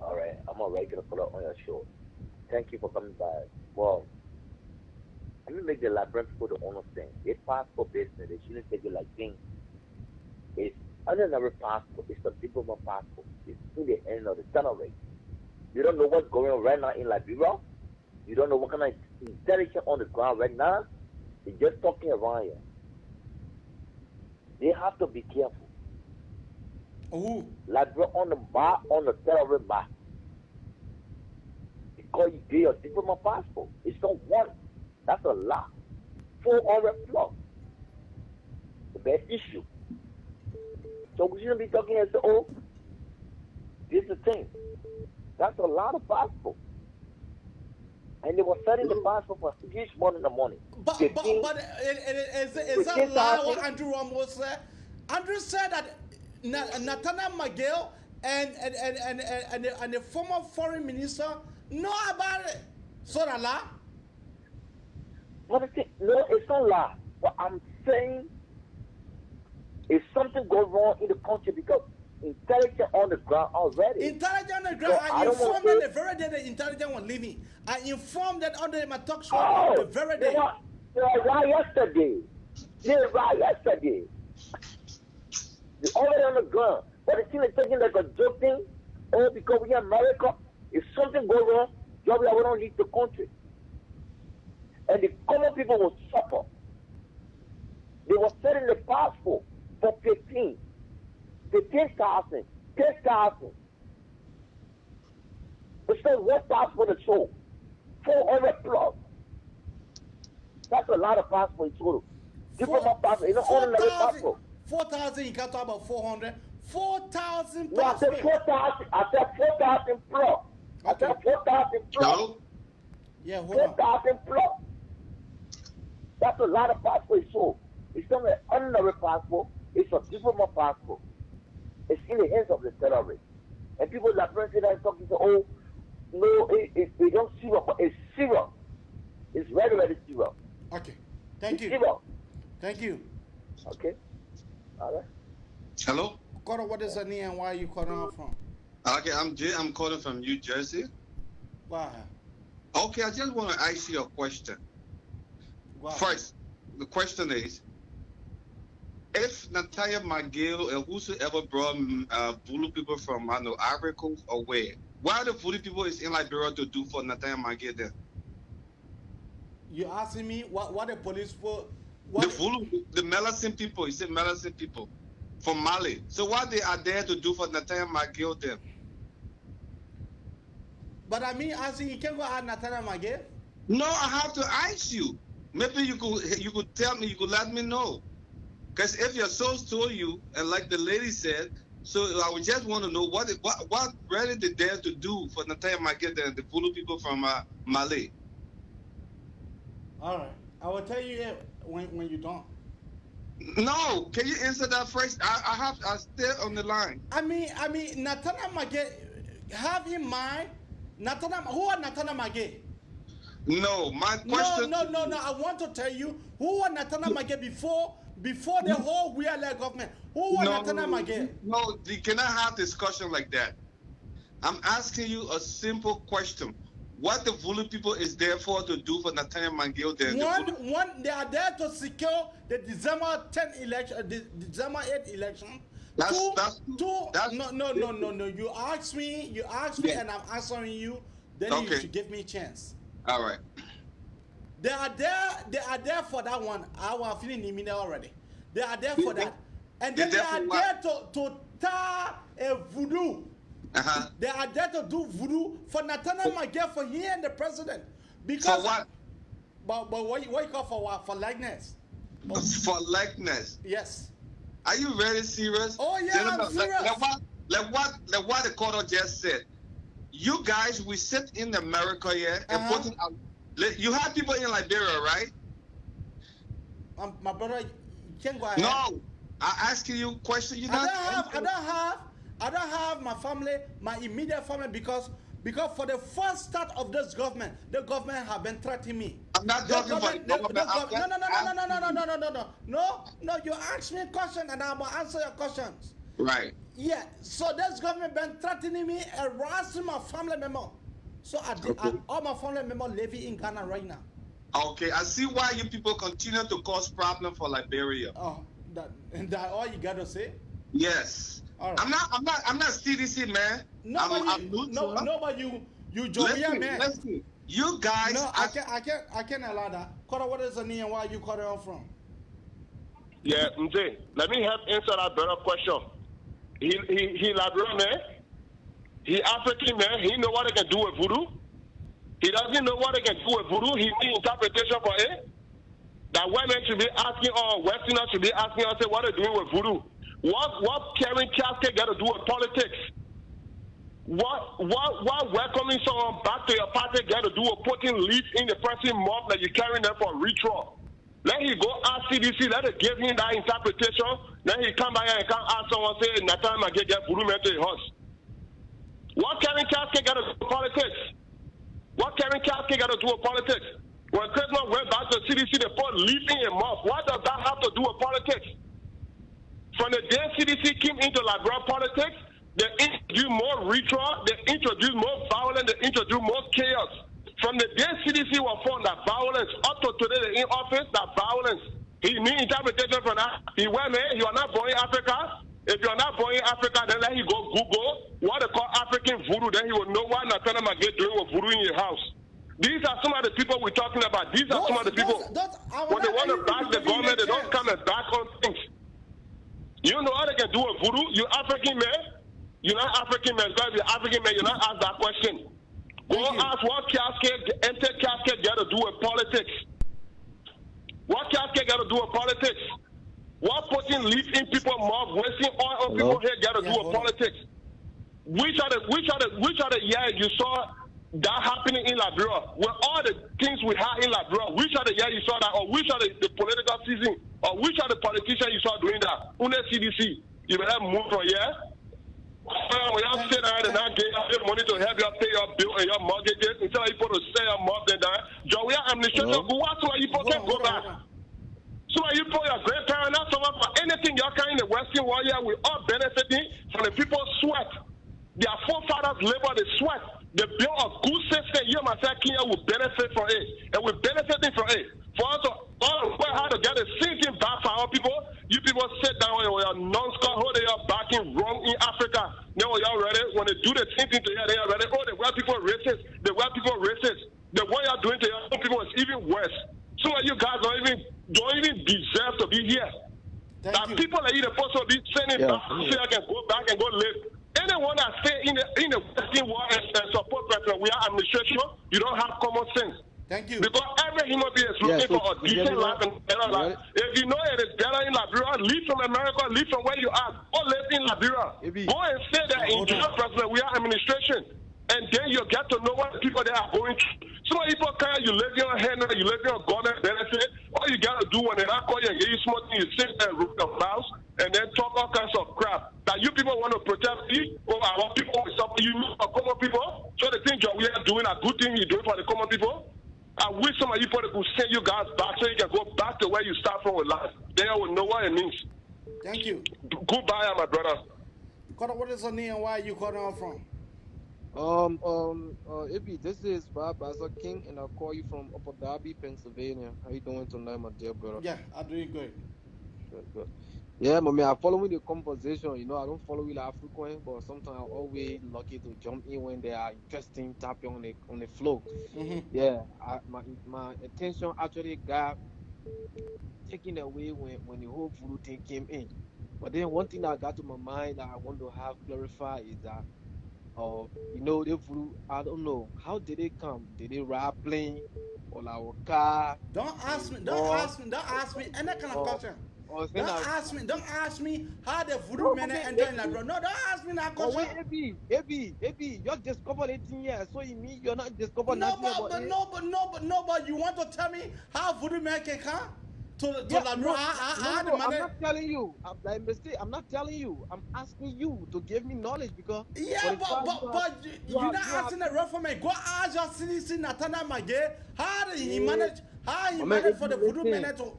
All right. I'm a regular caller on your show. Thank you for coming by. Well, let me make the Liberian people to understand. It's passport business. They shouldn't take it like things. It's another passport. It's the diploma passport. It's in the end of the tunnel race. You don't know what's going on right now in Liberia. You don't know what kind of intelligence on the ground right now. They're just talking around here. They have to be careful. Liberia on the bar, on the terrorist bar. Because you get your diploma passport. It's not one. That's a lot. 400 plus. The bad issue. So we shouldn't be talking and say, oh, this is the thing. That's a lot of passport. And they were selling the passport for huge money in the morning. But is that lie what Andrew Ramos said? Andrew said that Nathaniel Mangel and the former foreign minister know about it. So that lie? But no, it's not lie. But I'm saying if something goes wrong in the country because intelligence on the ground already. Intelligence on the ground. I informed that the very day the intelligence was leaving. I informed that under my talk show the very day. They were right yesterday. They're already on the ground. But it's still taking like a joke thing. Oh, because we are America, if something goes wrong, we don't leave the country. And the common people will suffer. They were selling the passport for 15,000, 10,000. It's not one passport to show. 400 plus. That's a lot of passports total. Diplomat passport, it's an honorary passport. 4,000, you can't talk about 400. 4,000 No, I said passports. 4,000. I said 4,000 plus. I said 4,000 plus. Hello? Yeah, hold on. 4,000 plus. That's a lot of passports sold. It's not an honorary passport. It's a diplomat passport. It's in the hands of the terrorists. And people like President talking to, oh, no, it's not serious, but it's serious. It's very, very serious. Okay. Thank you. Serious. Thank you. Okay. All right. Hello? Cora, what is your name and where are you calling out from? Okay, I'm Jay. I'm calling from New Jersey. Go ahead. Okay, I just want to ask you a question. Go ahead. First, the question is, if Natalia McGill and whosoever brought Voodoo people from, I know, Ivory Coast or where, why the Voodoo people is in Liberia to do for Natalia McGill then? You asking me what the police for? The Voodoo, the Melanesian people, you said Melanesian people from Mali. So what they are there to do for Natalia McGill then? But I mean, asking you can't go at Natalia McGill? No, I have to ask you. Maybe you could tell me, you could let me know. Because if your source told you, and like the lady said, so I would just want to know what really they dare to do for Natalia McGill and the Voodoo people from Mali. All right. I will tell you when you don't. No, can you answer that first? I stay on the line. I mean, Natalia McGill, have in mind, who are Natalia McGill? No, my question. No. I want to tell you who was Natalia McGill before the whole weird government. Who was Natalia McGill? No, you cannot have discussion like that. I'm asking you a simple question. What the Voodoo people is there for to do for Natalia McGill? One, they are there to secure the December 10 election, the December 8 election. Two. No. You ask me, and I'm answering you. Then you should give me a chance. All right. They are there for that one. I was feeling imminent already. They are there for that. And then they are there to tar a voodoo. Uh-huh. They are there to do voodoo for Natalia McGill, for he and the president. Because for what? But what you call for what? For likeness. For likeness? Yes. Are you very serious? Oh yeah, I'm serious. Like what the court just said. You guys, we sit in America here and putting out. You have people in Liberia, right? My brother, you can't go ahead. No, I asking you a question. I don't have my family, my immediate family, because for the first start of this government, the government have been threatening me. I'm not talking about the government. No. You ask me a question and I'm gonna answer your questions. Right. Yeah. So this government been threatening me, harassing my family member. So all my family members living in Ghana right now. Okay, I see why you people continue to cause problem for Liberia. Oh, that all you gotta say? Yes. All right. I'm not CDC, man. But you Jovian man. Listen. You guys. No, I can't allow that. Kora, what is the name and where you call it from? Yeah, Mzee, let me help answer that better question. He Liberian man. He African man. He know what they can do with voodoo. He doesn't know what they can do with voodoo. He need interpretation for it. That women should be asking, or Westerners should be asking us, what they're doing with voodoo. What carrying casket got to do with politics? What welcoming someone back to your party got to do with putting leaf in the person mouth that you're carrying them for ritual? Let him go ask CDC, let it give him that interpretation. Then he come back and can ask someone, say, Natalia McGill get voodoo man to his house. What carrying casket got to do with politics? What carrying casket got to do with politics? When Christmas went back to CDC, they put leaf in your mouth. What does that have to do with politics? From the day CDC came into Liberia politics, they introduced more ritual, they introduced more violence, they introduced more chaos. From the day CDC was formed, that violence, up to today, they're in office, that violence. He need interpretation from that. He went, man, you are not born in Africa. If you are not born in Africa, then let him go Google what they call African voodoo. Then he will know what Natalia McGill doing with voodoo in your house. These are some of the people we're talking about. These are some of the people. When they want to back the government, they don't come and back on things. You know what they can do with voodoo? You're African man. You're not African man. Because if you're African man, you're not asked that question. Go ask what casket, empty casket got to do with politics. What casket got to do with politics? What putting leaf in people's mouth, wasting oil on people's head got to do with politics? Which are the years you saw that happening in Liberia? With all the things we had in Liberia, which are the years you saw that, or which are the political season, or which are the politicians you saw doing that? CDC, you better move from here. When you sit down and not get money to help you pay your bill and your mortgages, instead of you put to say your mortgage down, Joe, we are administration. Go out so you can go back. So you put your grandparents not someone for anything you're kind in the Western world here, we all benefiting from the people's sweat. Their forefathers labor, they sweat. The bill of good system, you myself, Kenya will benefit from it. And we're benefiting from it. For us to all learn how to get a sinking back for our people, you people sit down with your non-score holding your backing wrong in Africa. Now y'all ready? When they do the same thing to you, they are ready. Oh, the white people are racist. The white people are racist. The what you're doing to your own people is even worse. Some of you guys don't even deserve to be here. People that you're supposed to be sending back so I can go back and go live. Anyone that stay in the Western world and support President, we are administration, you don't have common sense. Thank you. Because every human being is looking for a decent life and better life. If you know it is better in Liberia, leave from America, leave from where you are. Go live in Liberia. Go and stay there, enjoy President. We are administration. And then you get to know what the people there are going through. Some people kind you live your hand, you live your government benefit. All you got to do when they not call you and give you small thing, you sit there and root the mouse and then talk all kinds of crap. That you people want to protect me, or I want people with something you know for common people. So the thing we are doing, a good thing you're doing for the common people. I wish some of you people could send you guys back so you can go back to where you start from with life. Then I will know what it means. Thank you. Goodbye, my brother. What is your name and where are you calling on from? Ibi, this is Baza King, and I'll call you from Upper Darby, Pennsylvania. How you doing tonight, my dear brother? Yeah, I'm doing good. Good. Yeah, my man, I'm following the conversation. You know, I don't follow it frequent, but sometimes I'm always lucky to jump in when they are interesting topic on the flow. Yeah, my attention actually got taken away when the whole voodoo thing came in. But then one thing that got to my mind that I want to have clarified is that you know, the voodoo, I don't know, how did they come? Did they ride plane or like a car? Don't ask me any kind of question. Don't ask me how the voodoo men enter in Liberia. No, don't ask me that question. Ebi, you discovered 18 years, so you mean you're not discovered nothing about it? But you want to tell me how voodoo men can come to Liberia? I'm not telling you. I'm not telling you. I'm asking you to give me knowledge because but you're not asking the real for me. Go ask your CDC Natana Magay how he managed for the voodoo men to.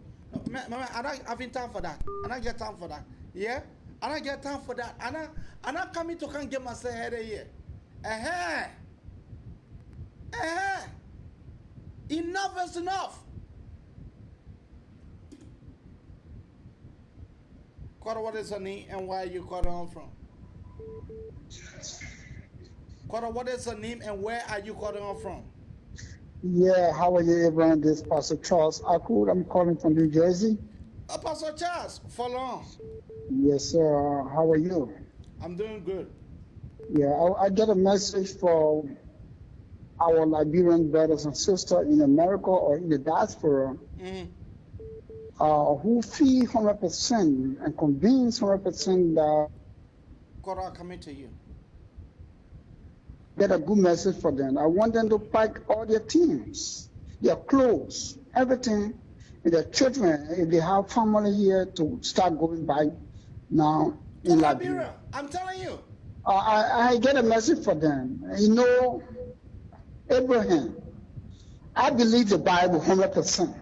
I don't have time for that. I don't get time for that. Yeah? I don't get time for that. I'm not coming to come get myself head here. Enough is enough. Quarter, what is your name and where are you calling on from? Quarter, what is your name and where are you calling on from? Yeah, how are you, everyone? This is Pastor Charles Akud. I'm calling from New Jersey. Pastor Charles, follow on. Yes, sir. How are you? I'm doing good. Yeah, I get a message for our Liberian brothers and sisters in America or in the diaspora who feel 100% and convince 100% that God, I'm coming to you. Get a good message for them. I want them to pack all their things, their clothes, everything, and their children, if they have family here, to start going back now in Liberia. I'm telling you. I get a message for them. You know, Abraham, I believe the Bible 100%.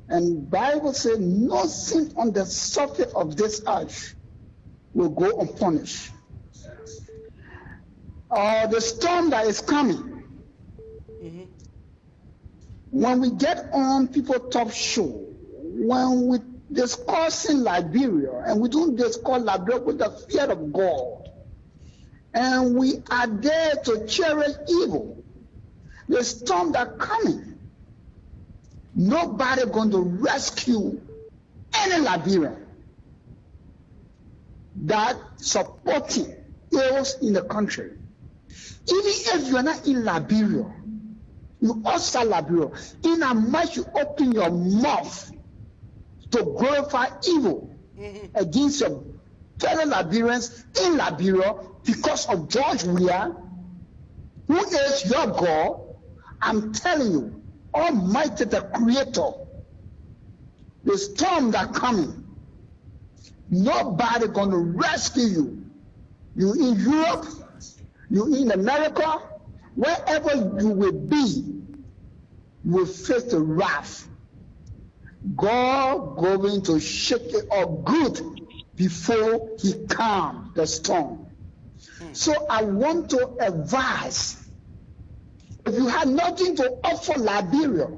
And Bible says nothing on the surface of this earth will go unpunished. The storm that is coming, when we get on people top show, when we discussing Liberia, and we don't discuss Liberia with the fear of God, and we are there to cherish evil, the storm that coming, nobody going to rescue any Liberian that supporting ills in the country. Even if you're not in Liberia, you also Liberia, in a much you open your mouth to glorify evil against your fellow Liberians in Liberia because of George Weah, who is your God. I'm telling you, Almighty the Creator, the storm that coming, nobody gonna rescue you. You in Europe, you in America, wherever you will be, you will face the wrath. God going to shake it up good before he calm the storm. So I want to advise, if you have nothing to offer Liberia,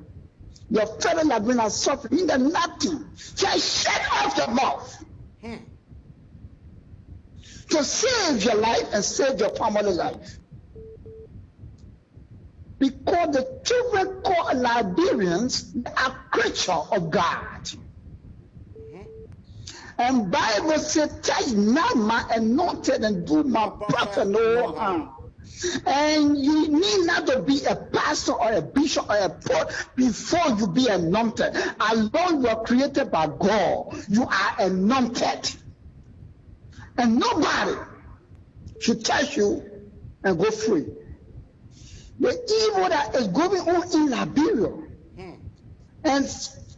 your fellow Liberians are suffering, then nothing. Just shut off your mouth to save your life and save your family life. Because the children called Liberians are creatures of God. And Bible says, touch not my anointed and do my prophet no harm. And you need not to be a pastor or a bishop or a pope before you be anointed. Alone you are created by God. You are anointed. And nobody should touch you and go free. The evil that is going on in Liberia,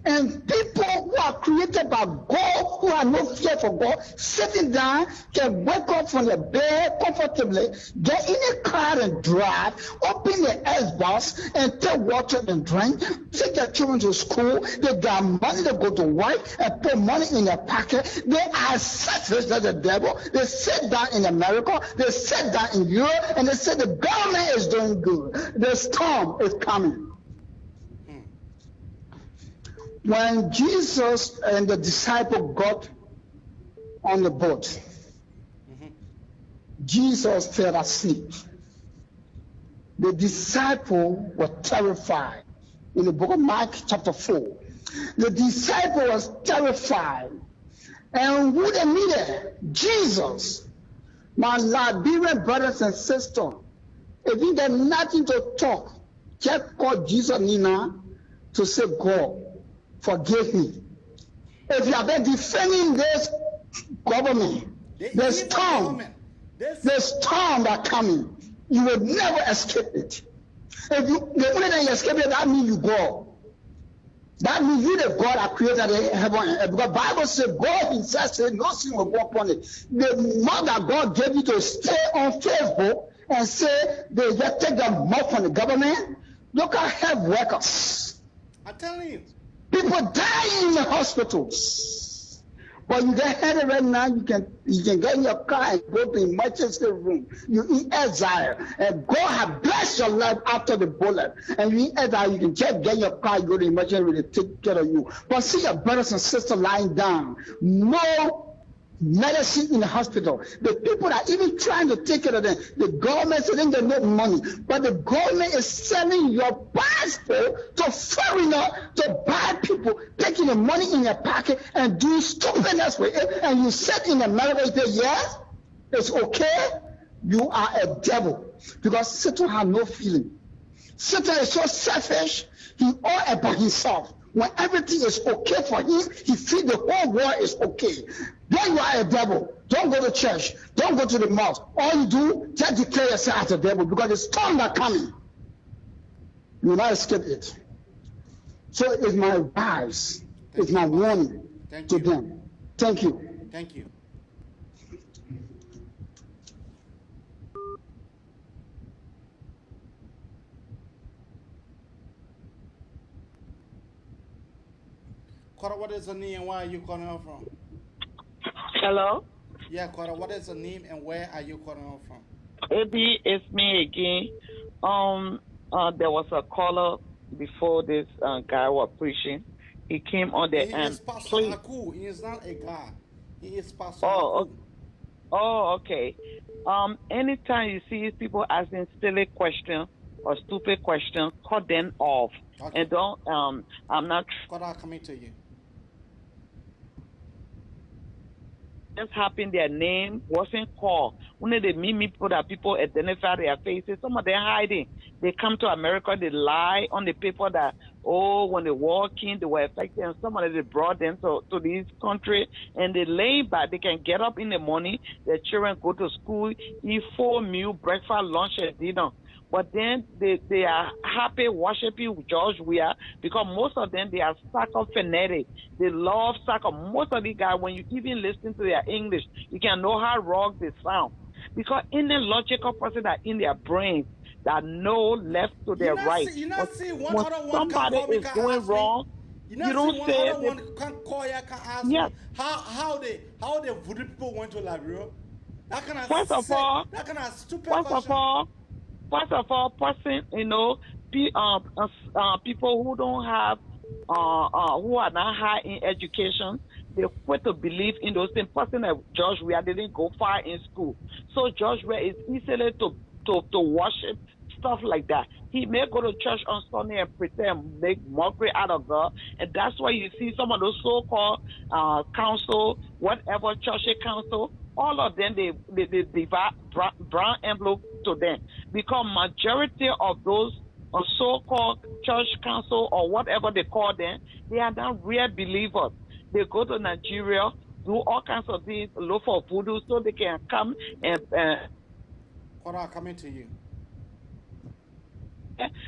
and people who are created by God, who are no fear for God, sitting down, can wake up from the bed comfortably, get in a car and drive, open the Xbox and take water and drink, take their children to school, they got money to go to work and put money in their pocket. They are selfish as the devil. They sit down in America, they sit down in Europe, and they say the government is doing good. The storm is coming. When Jesus and the disciple got on the boat, Jesus fell asleep. The disciple were terrified. In the book of Mark chapter 4, the disciple was terrified. And who they needed? Jesus. My Liberian brothers and sisters, if you got nothing to talk, just call Jesus Nina to say, God, forgive me. If you have been defending this government, the storm that coming, you will never escape it. If the only thing you escape it, that means you go. That means you the God that created heaven and earth. Because the Bible says God himself said no sin will go upon it. The more that God gave you to stay on Facebook and say they just take the money from the government, look at health workers. I'm telling you. People dying in the hospitals. But you can head it right now, you can get in your car and go to the emergency room. You in exile. And God has blessed your life after the bullet. And you in exile, you can just get in your car, go to the emergency room, they take care of you. But see your brothers and sisters lying down. No medicine in the hospital. The people that are even trying to take care of them, the government says they get no money, but the government is selling your passport to foreigner to buy people, taking the money in your pocket and doing stupidness with it, and you sit in America and say, yes, it's okay. You are a devil, because Satan has no feeling. Satan is so selfish, he all about himself. When everything is okay for him, he feels the whole world is okay. Then you are a devil. Don't go to church. Don't go to the mosque. All you do, just declare yourself as a devil, because the storm that's coming, you will not escape it. So it's my advice, it's my warning to them. Thank you. Thank you. Cora, what is the name and where are you calling out from? Hello? Yeah, Cora, what is the name and where are you calling out from? Maybe it's me again. There was a caller before this guy was preaching. He came on the He end. is Pastor Aku. He is not a God. He is Pastor Oh, Aku. oh, okay. Anytime you see people asking silly questions or stupid questions, cut them off. Okay. And don't. I'm not. Cora, coming to you. Just happened their name wasn't called. When they meet people that people identify their faces, some of them hiding. They come to America, they lie on the paper that, oh, when they walk in, they were affected, and some of them, they brought them to this country, and they lay back. They can get up in the morning, their children go to school, eat 4 meal, breakfast, lunch, and dinner. But then they are happy worshiping George Weah because most of them, they are soccer fanatics. They love soccer. Most of the guys, when you even listen to their English, you can know how wrong they sound. Because any logical person that in their brain that know left to their right. You not see one when other one somebody can call me, is can doing ask wrong, me. you don't see say one other one can call you, can ask yes. me how the voodoo people went to Liberia. That kind of First of all, that kind of stupid First question. of all, person, people who don't have, who are not high in education, they quit to believe in those things. Person like George Weah didn't go far in school, so George Weah is easily to worship stuff like that. He may go to church on Sunday and pretend make mockery out of God, and that's why you see some of those so-called council, whatever church council, all of them they divide brown envelope to them because majority of those so-called church council or whatever they call them, they are not real believers. They go to Nigeria, do all kinds of things, look for voodoo so they can come and What are coming to you?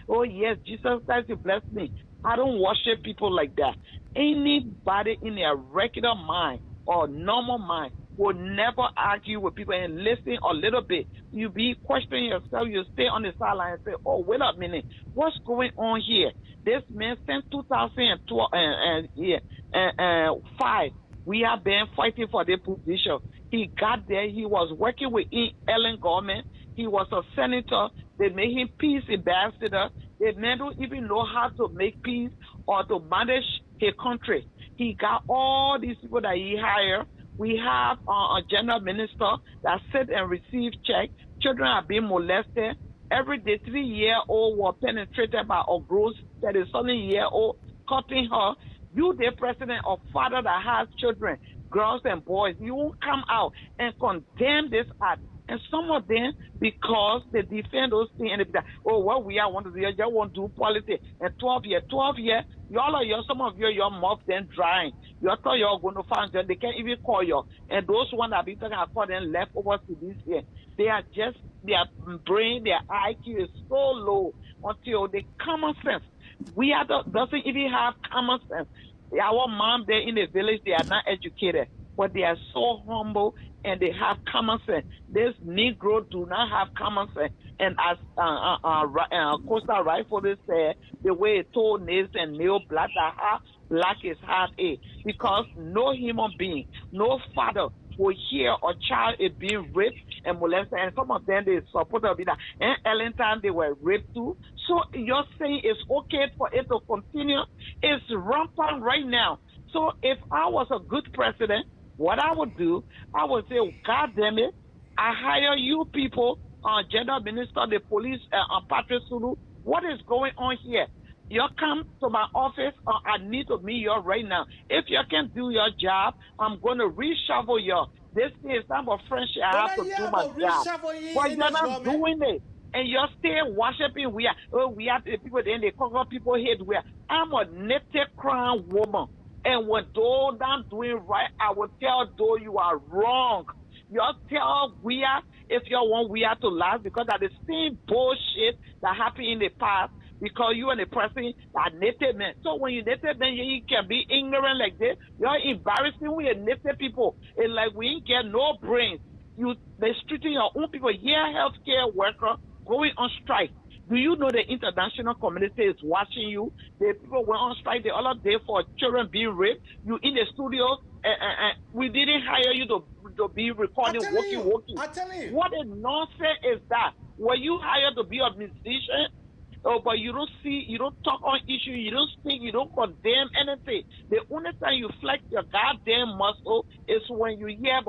oh yes, Jesus Christ, you bless me. I don't worship people like that. Anybody in their regular mind or normal mind will never argue with people and listen a little bit. You be questioning yourself. You stay on the sideline and say, oh, wait a minute. What's going on here? This man since 2012 and 5, we have been fighting for the position. He got there. He was working with Ellen government. He was a senator. They made him peace ambassador. The man don't even know how to make peace or to manage his country. He got all these people that he hired. We have a general minister that sit and receive check. Children are being molested. Every day, 3-year-old were penetrated by a gross 30-something-year-old cutting her. You, the president or father that has children, girls and boys, you won't come out and condemn this act. And some of them, because they defend those things, and they be like, oh, what we are want to do, you just want to do politics. And 12 years, y'all are some of you, your mouth then drying. You thought you're going to find them, they can't even call you. And those ones that be talking about them left over to this year, they are just, their brain, their IQ is so low until the common sense. Doesn't even have common sense. Our mom there in the village, they are not educated, but they are so humble and they have common sense. This Negro do not have common sense. And as Costa Rifle said, the way it told nails and nail black, that how black is hard a. Because no human being, no father will hear a child is being raped and molested. And some of them, they supposed to be that. And Ellington, they were raped too. So you're saying it's okay for it to continue? It's rampant right now. So if I was a good president, what I would do, I would say, God damn it, I hire you people, gender minister, the police, Patrick Sulu. What is going on here? You come to my office, I need to meet you right now. If you can do your job, I'm going to reshuffle you. This is time for friendship. I have to do my job. But you're not doing it. And you're still worshiping. We are the people, then they cover people head. I'm a native crown woman. And when those I'm doing right, I will tell those you are wrong. You tell if you want to last, because of the same bullshit that happened in the past, because you and the person are native men. So when you native men, you can be ignorant like this. You're embarrassing with native people. It's like we ain't get no brains. They're treating your own people. Yeah, healthcare worker going on strike. Do you know the international community is watching you? The people went on strike the other day for children being raped. You in the studio, we didn't hire you to be recording walking. I'm telling you. What a nonsense is that? Were you hired to be a musician? Oh, but you don't talk on issues, you don't speak, you don't condemn anything. The only time you flex your goddamn muscle is when you hear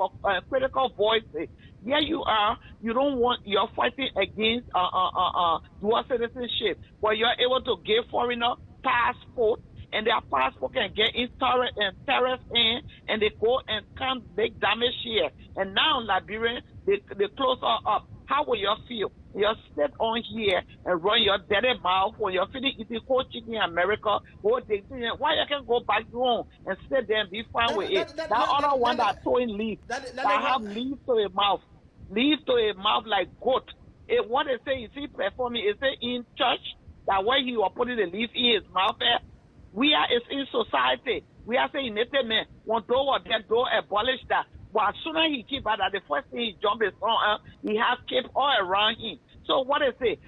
critical voices. Yeah, you are. You're fighting against dual citizenship, but you're able to give foreigner passport, and their passport can get in terrorists in, and they go and come make damage here. And now Liberian, they close her up. How will you feel? You sit on here and run your dirty mouth when you're feeling eating cold chicken in America. Why you can go back home and sit there and be fine with it? That other one that throwing leaf, that have leaf to a mouth like goat. What they say is he performing, is it in church that when he was putting the leaf in his mouth, we are in society. We are saying man, one door or that door abolish that. But as soon as he keep out that, the first thing he jump is on, he has kept all around him. So what they say?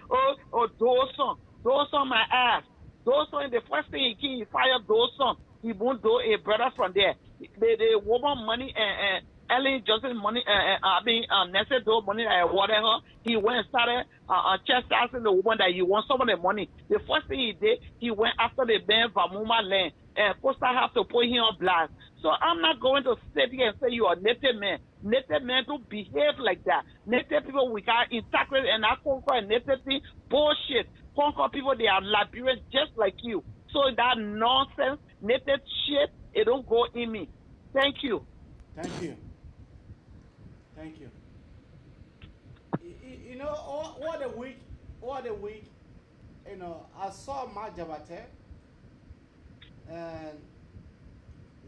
Those on my ass. Those on the first thing he fire those on. He won't do a brother from there. The woman money and Ellen Johnson money, Nessie do money, whatever. He went and started chastising the woman that he wants some of the money. The first thing he did, he went after the Ben Vamuma land. And Costa have to put him on blast. So I'm not going to sit here and say you are native man. Native men don't behave like that. Native people, we got integrate and I conquer native thing. Bullshit. Conquer people, they are Liberians just like you. So that nonsense, native shit, it don't go in me. Thank you. Thank you. Thank you. You know, all the week, you know, I saw my Jabate, and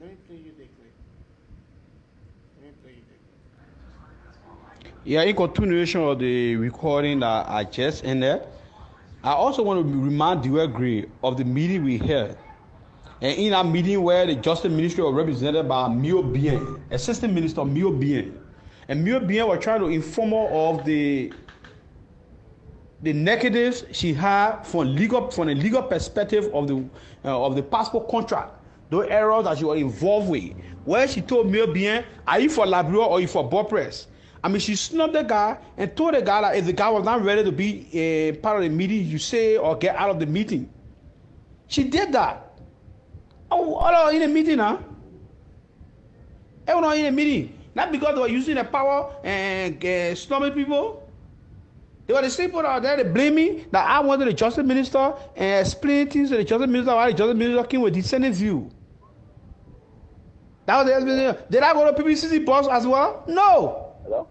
let me play you the clip. Yeah, in continuation of the recording that I just ended, I also want to remind the Gray of the meeting we held. And in that meeting where the Justice Ministry was represented by Mio Bien, Assistant Minister Mio Bien. And Mio Bien was trying to inform her of the negatives she had from the legal perspective of the passport contract, those errors that she was involved with. Where she told Mio Bien, are you for Labrador or are you for Bopress? I mean, she snubbed the guy and told the guy that if the guy was not ready to be a part of the meeting, you say or get out of the meeting. She did that. Oh, in a meeting, huh? Everyone in a meeting. Not because they were using the power and snubbing people. They were the same people out there, they blame me that I wanted the Justice Minister and explain things to the Justice Minister why the Justice Minister came with dissenting view. That was the explanation. Did I go to PPCC boss as well? No. Hello?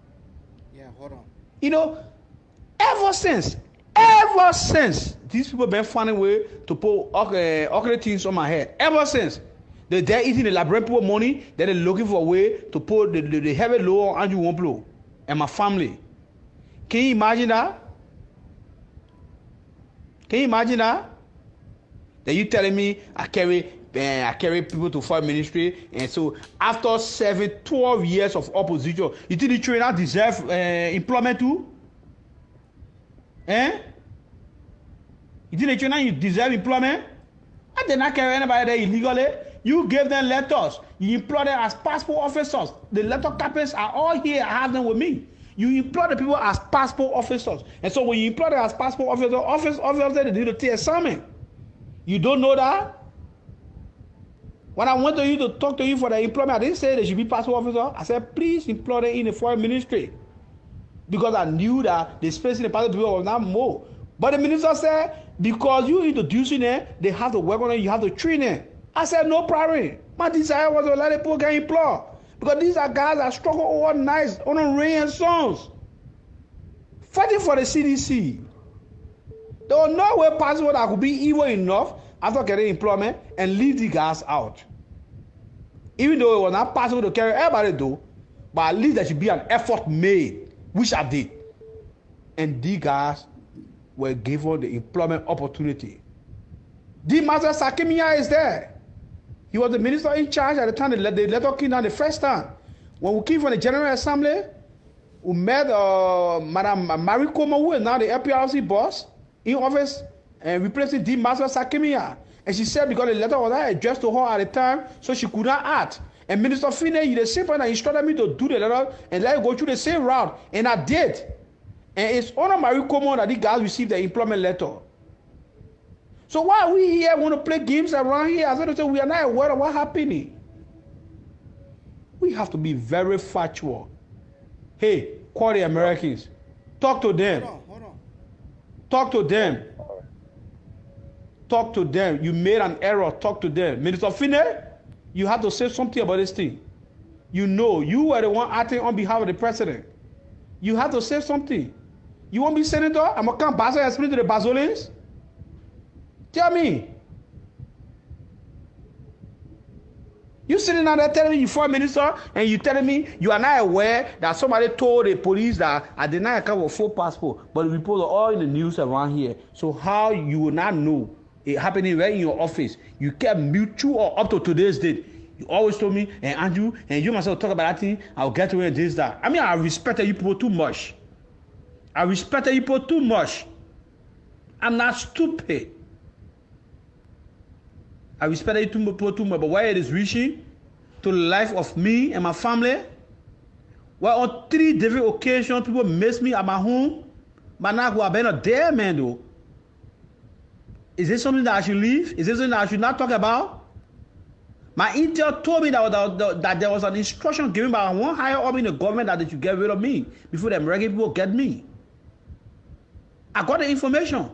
Yeah, hold on. You know, ever since, these people been finding a way to put ugly things on my head. Ever since. They're eating the Labrador people money, then they're looking for a way to put the heavy load on Andrew Womplo and my family. Can you imagine that? Can you imagine that? Then you telling me I carry people to foreign ministry, and so after 12 years of opposition, you think the trainer deserve employment too? You think the trainer you deserve employment? I did not carry anybody there illegally. You gave them letters. You employ them as passport officers. The letter copies are all here. I have them with me. You employ the people as passport officers. And so when you employ them as passport officers, officers they do the take assignment. You don't know that? When I went to you to talk to you for the employment, I didn't say they should be passport officers. I said, please employ them in the foreign ministry. Because I knew that the space in the passport people was not more. But the minister said, because you introducing them, they have to work on it, you have to train them. I said, no problem. My desire was to let the people get employed. Because these are guys that struggle all night on the rain and sons. Fighting for the CDC. There was no way possible that could be evil enough after getting employment and leave the guys out. Even though it was not possible to carry everybody though, but at least there should be an effort made, which I did. And these guys were given the employment opportunity. The Master Sakimia is there. He was the minister in charge at the time the letter came down the first time. When we came from the General Assembly, we met Madam Mariko, who is now the LPRC boss, in office, and replacing the Master Sakimia. And she said because the letter was not addressed to her at the time, so she could not act. And Minister Finney, you the same person that instructed me to do the letter and let it go through the same route. And I did. And it's under Mariko that the guys received the employment letter. So why we here want to play games around here? As I say, we are not aware of what's happening. We have to be very factual. Hey, call the Americans. Talk to them. Hold on. Talk to them. Talk to them. You made an error. Talk to them. Minister Finney, you have to say something about this thing. You know, you were the one acting on behalf of the president. You have to say something. You won't be senator? I'm going to come pass a spirit to the Bazolins? Tell me. You sitting down there telling me you foreign minister and you telling me you are not aware that somebody told the police that I did not come with full passport, but the reports are all in the news around here. So how you will not know it happening right in your office? You kept mutual or up to today's date. You always told me, and Andrew, and you myself talk about that thing, I'll get away with this, that. I mean, I respected you people too much. I respected you people too much. I'm not stupid. I respect you too much, but where it is reaching to the life of me and my family, well, on 3 different occasions, people miss me at my home, but now who have been a dead man, though. Is this something that I should leave? Is this something that I should not talk about? My intel told me that there was an instruction given by one higher up in the government that they should get rid of me before the American people get me. I got the information.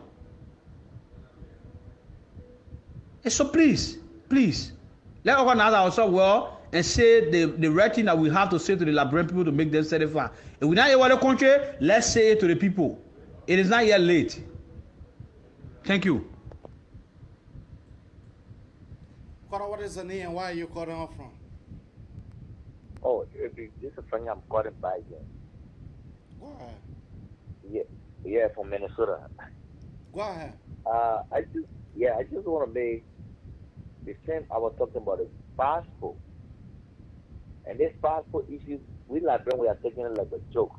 And so please, let us organize ourselves well and say the right thing that we have to say to the Liberian people to make them satisfied. If we're not in the country, let's say it to the people. It is not yet late. Thank you. Kora, what is the name and where are you calling off from? Oh, this is a friend I'm calling by again. Go ahead. Yeah, from Minnesota. Go ahead. I just want to make the same I was talking about the passport. And this passport issue, we Liberians, we are taking it like a joke.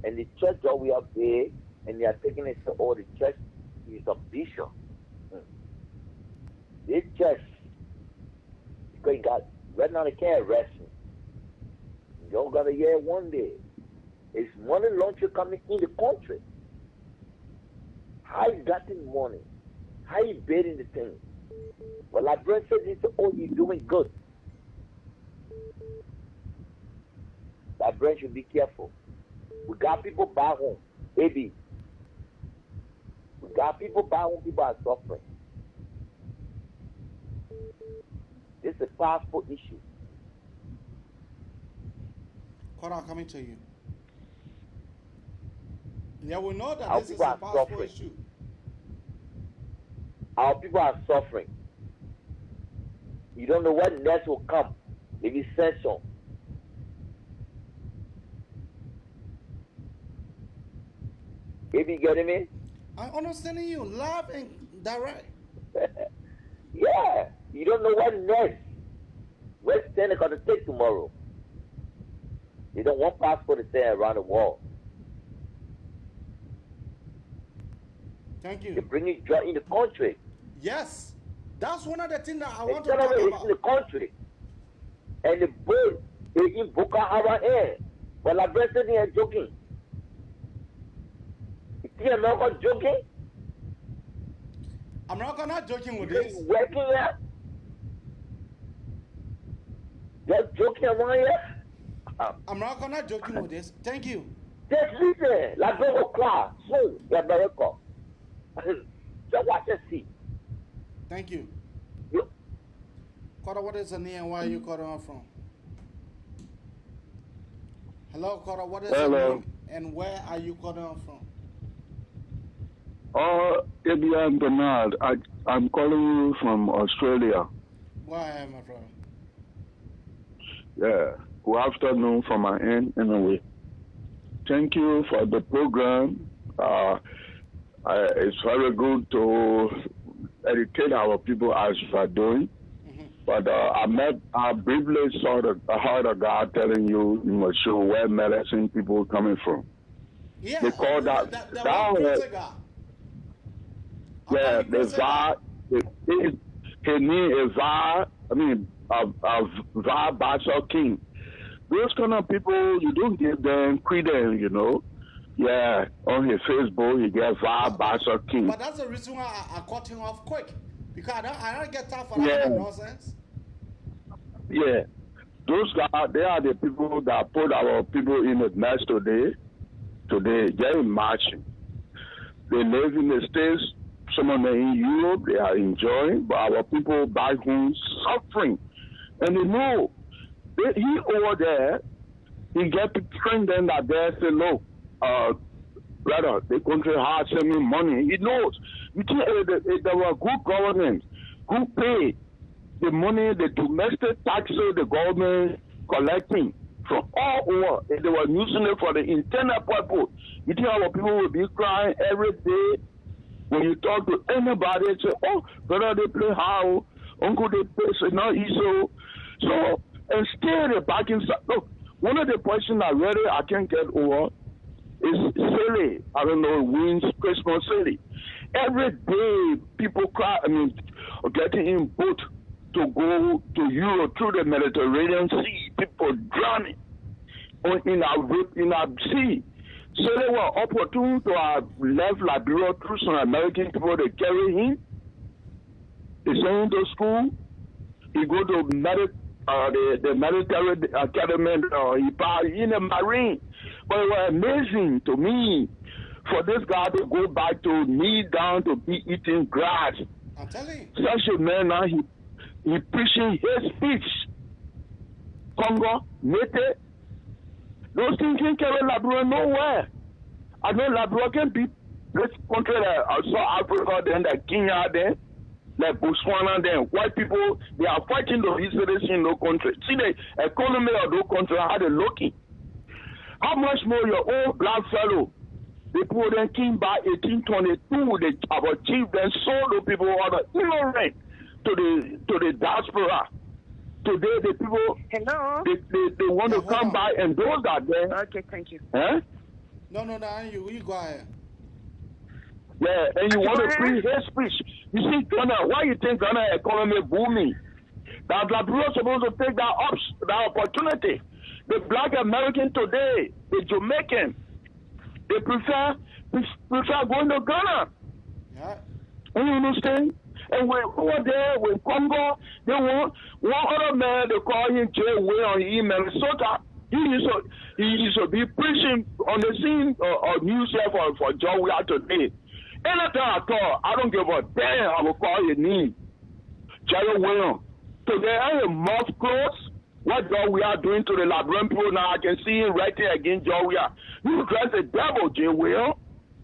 And the church that we are there, and they are taking it to all the church is a bishop. This church, because right now they can't arrest me. You don't got to hear one day. It's money laundering coming in the country. How you got the money? How you betting the thing? Well, like Brent said, it's all you're doing good. That Brent should be careful. We got people back home, baby. We got people back home, people are suffering. This is a passport issue. Kora, coming to you. Yeah, we know that Our this is people a are passport suffering. issue. Our people are suffering. You don't know what next will come. Maybe sanction. Maybe you getting me? I'm understanding you, live and direct. Yeah. You don't know what next. Where's Senate going to take tomorrow? They don't want passport to stay around the world. Thank you. They bring it joy in the country. Yes. That's one of the things that I want to Instead of talk it, about. it's in the country. And the boat is in Boko Haram air. Well, I'm sitting here joking. You see America joking? America not joking with Because this. you working here? You're joking around here? America not joking with this. Thank you. Just listen. Like go class. So, America. Just watch and see. Thank you. Kora, what is the name and where are you calling on from? Hello, Kora, what is the name and where are you calling on from? Abian Bernard, I'm calling you from Australia. Go ahead, my brother. Yeah, good afternoon from my end anyway. Thank you for the program. It's very good to educate our people as you are doing. But I briefly heard a guy telling you must show where medicine people are coming from. Yeah, Because yeah, the VAR, his name is VAR, VAR Basel King. Those kind of people, you don't give them credence, you know. Yeah, on his Facebook, he gets VAR Basel King. But that's the reason why I cut him off quick. Because I don't get time for that kind of nonsense. Yeah. Those guys, they are the people that put our people in the mess today. They're marching. They live in the States. Some of them in Europe, they are enjoying, but our people back home suffering. And they know, he over there, He get friends then that there say, no, brother, the country has send me money. He knows. You think there were good government who pay the money, the domestic taxes the government collecting from all over. They were using it for the internal purpose. You think our people will be crying every day when you talk to anybody and say, oh, brother, they play how, uncle, they play, so not easy. So, and still the back inside. Look, one of the questions I can't get over is silly. I don't know, wins Christmas silly. Every day people cry, getting in boat to go to Europe through the Mediterranean Sea, people drowning in our sea. So they were opportune to have left Liberia through some American people to carry him. He sent him to school. He go to the military academy. He passed in the Marine. But it was amazing to me for this guy to go back to knee down to be eating grass. I'm telling you. Such a man now, he preaching his speech. Congo, Nete, those things can carry Liberia nowhere. I know Liberia can be this country like South Africa, then like Kenya, then like Botswana, then white people, they are fighting the citizens in those countries. See the economy of those countries, how they looking. How much more your own black fellow, the people then came by 1822, they have achieved and sold the people who are ignorant to the diaspora. Today the people, hello, they want to come by and those are there. Okay, thank you. Huh? No, you go ahead. Yeah, and you want to free his speech. You see, Ghana, why you think Ghana economy booming? That Liberia supposed to take that opportunity. The black American today, the Jamaican, they prefer going to Ghana. Yeah. You understand? And when over there, with Congo, they want one other man, they call him Jay Way on Minnesota. He used to be preaching on the scene of news here for John we are today. Anytime I talk, I don't give a damn. I will call your name. Jerry William. Today, I have mouth closed. What John we are doing to the Liberian people now, I can see him right there against John we are. You dress the devil, Jay William.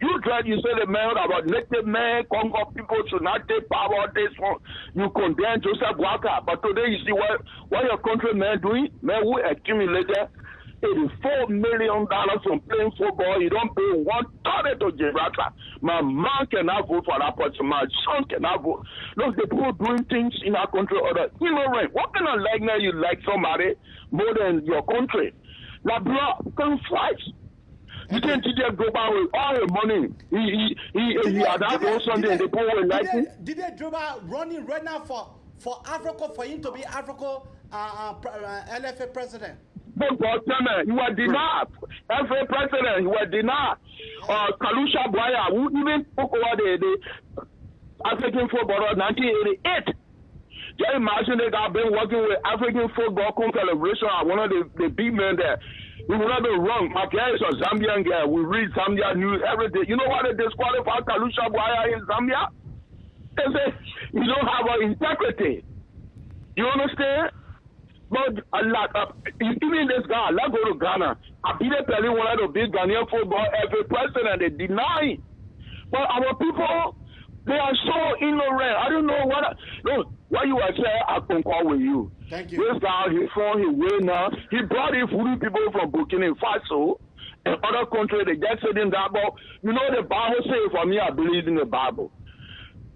You say the man about native man, Congo people should not take power of this one. You condemn Joseph Waka. But today you see what your countrymen doing? Man, we accumulated $84 million from playing football. You don't pay $1 to Gibraltar. My man cannot vote for that person. My son cannot vote. Look, the people doing things in our country other ignorant. What kind of likeness you like somebody more than your country? Liberia can fight. You can't just go back with all your money. He had that on Sunday and the people were like it. Did they Juba running right now for Africa, for him to be Africa LFA president? But you were denied. LFA president, you were denied. Kalusha Bwaya, who even took over the African football in 1988. Just imagine they got been working with African Football Confederation, one of the big men there. We will not be wrong. My guy is a Zambian guy. We read Zambia news every day. You know why they disqualify Kalusha Bwaya in Zambia? They say you don't have integrity. You understand? But even this guy, let's go to Ghana. I beat telling one of the big Ghanaian football every president, they deny. But our people, they are so ignorant. I don't know what you are saying. I concur with you. Thank you. This guy, he found his way now. He brought in voodoo people from Burkina Faso and other countries. They just said in that, but you know the Bible says, for me, I believe in the Bible.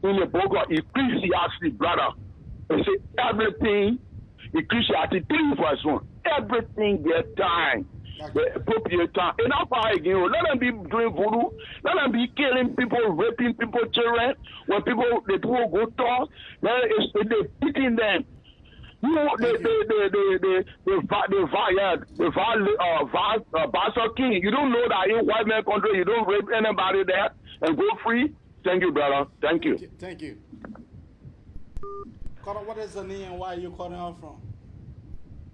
In the book of Ecclesiastes, brother, they say everything, Ecclesiastes 3:1, everything gets time. The appropriate time. Enough again. Let them be doing voodoo. Let them be killing people, raping people, children. When the people go talk, they're beating them. You know the Basel King. You don't know that in white man country you don't rape anybody there and go free. Thank you, brother. Thank you. Thank you. What is the name and where are you calling out from?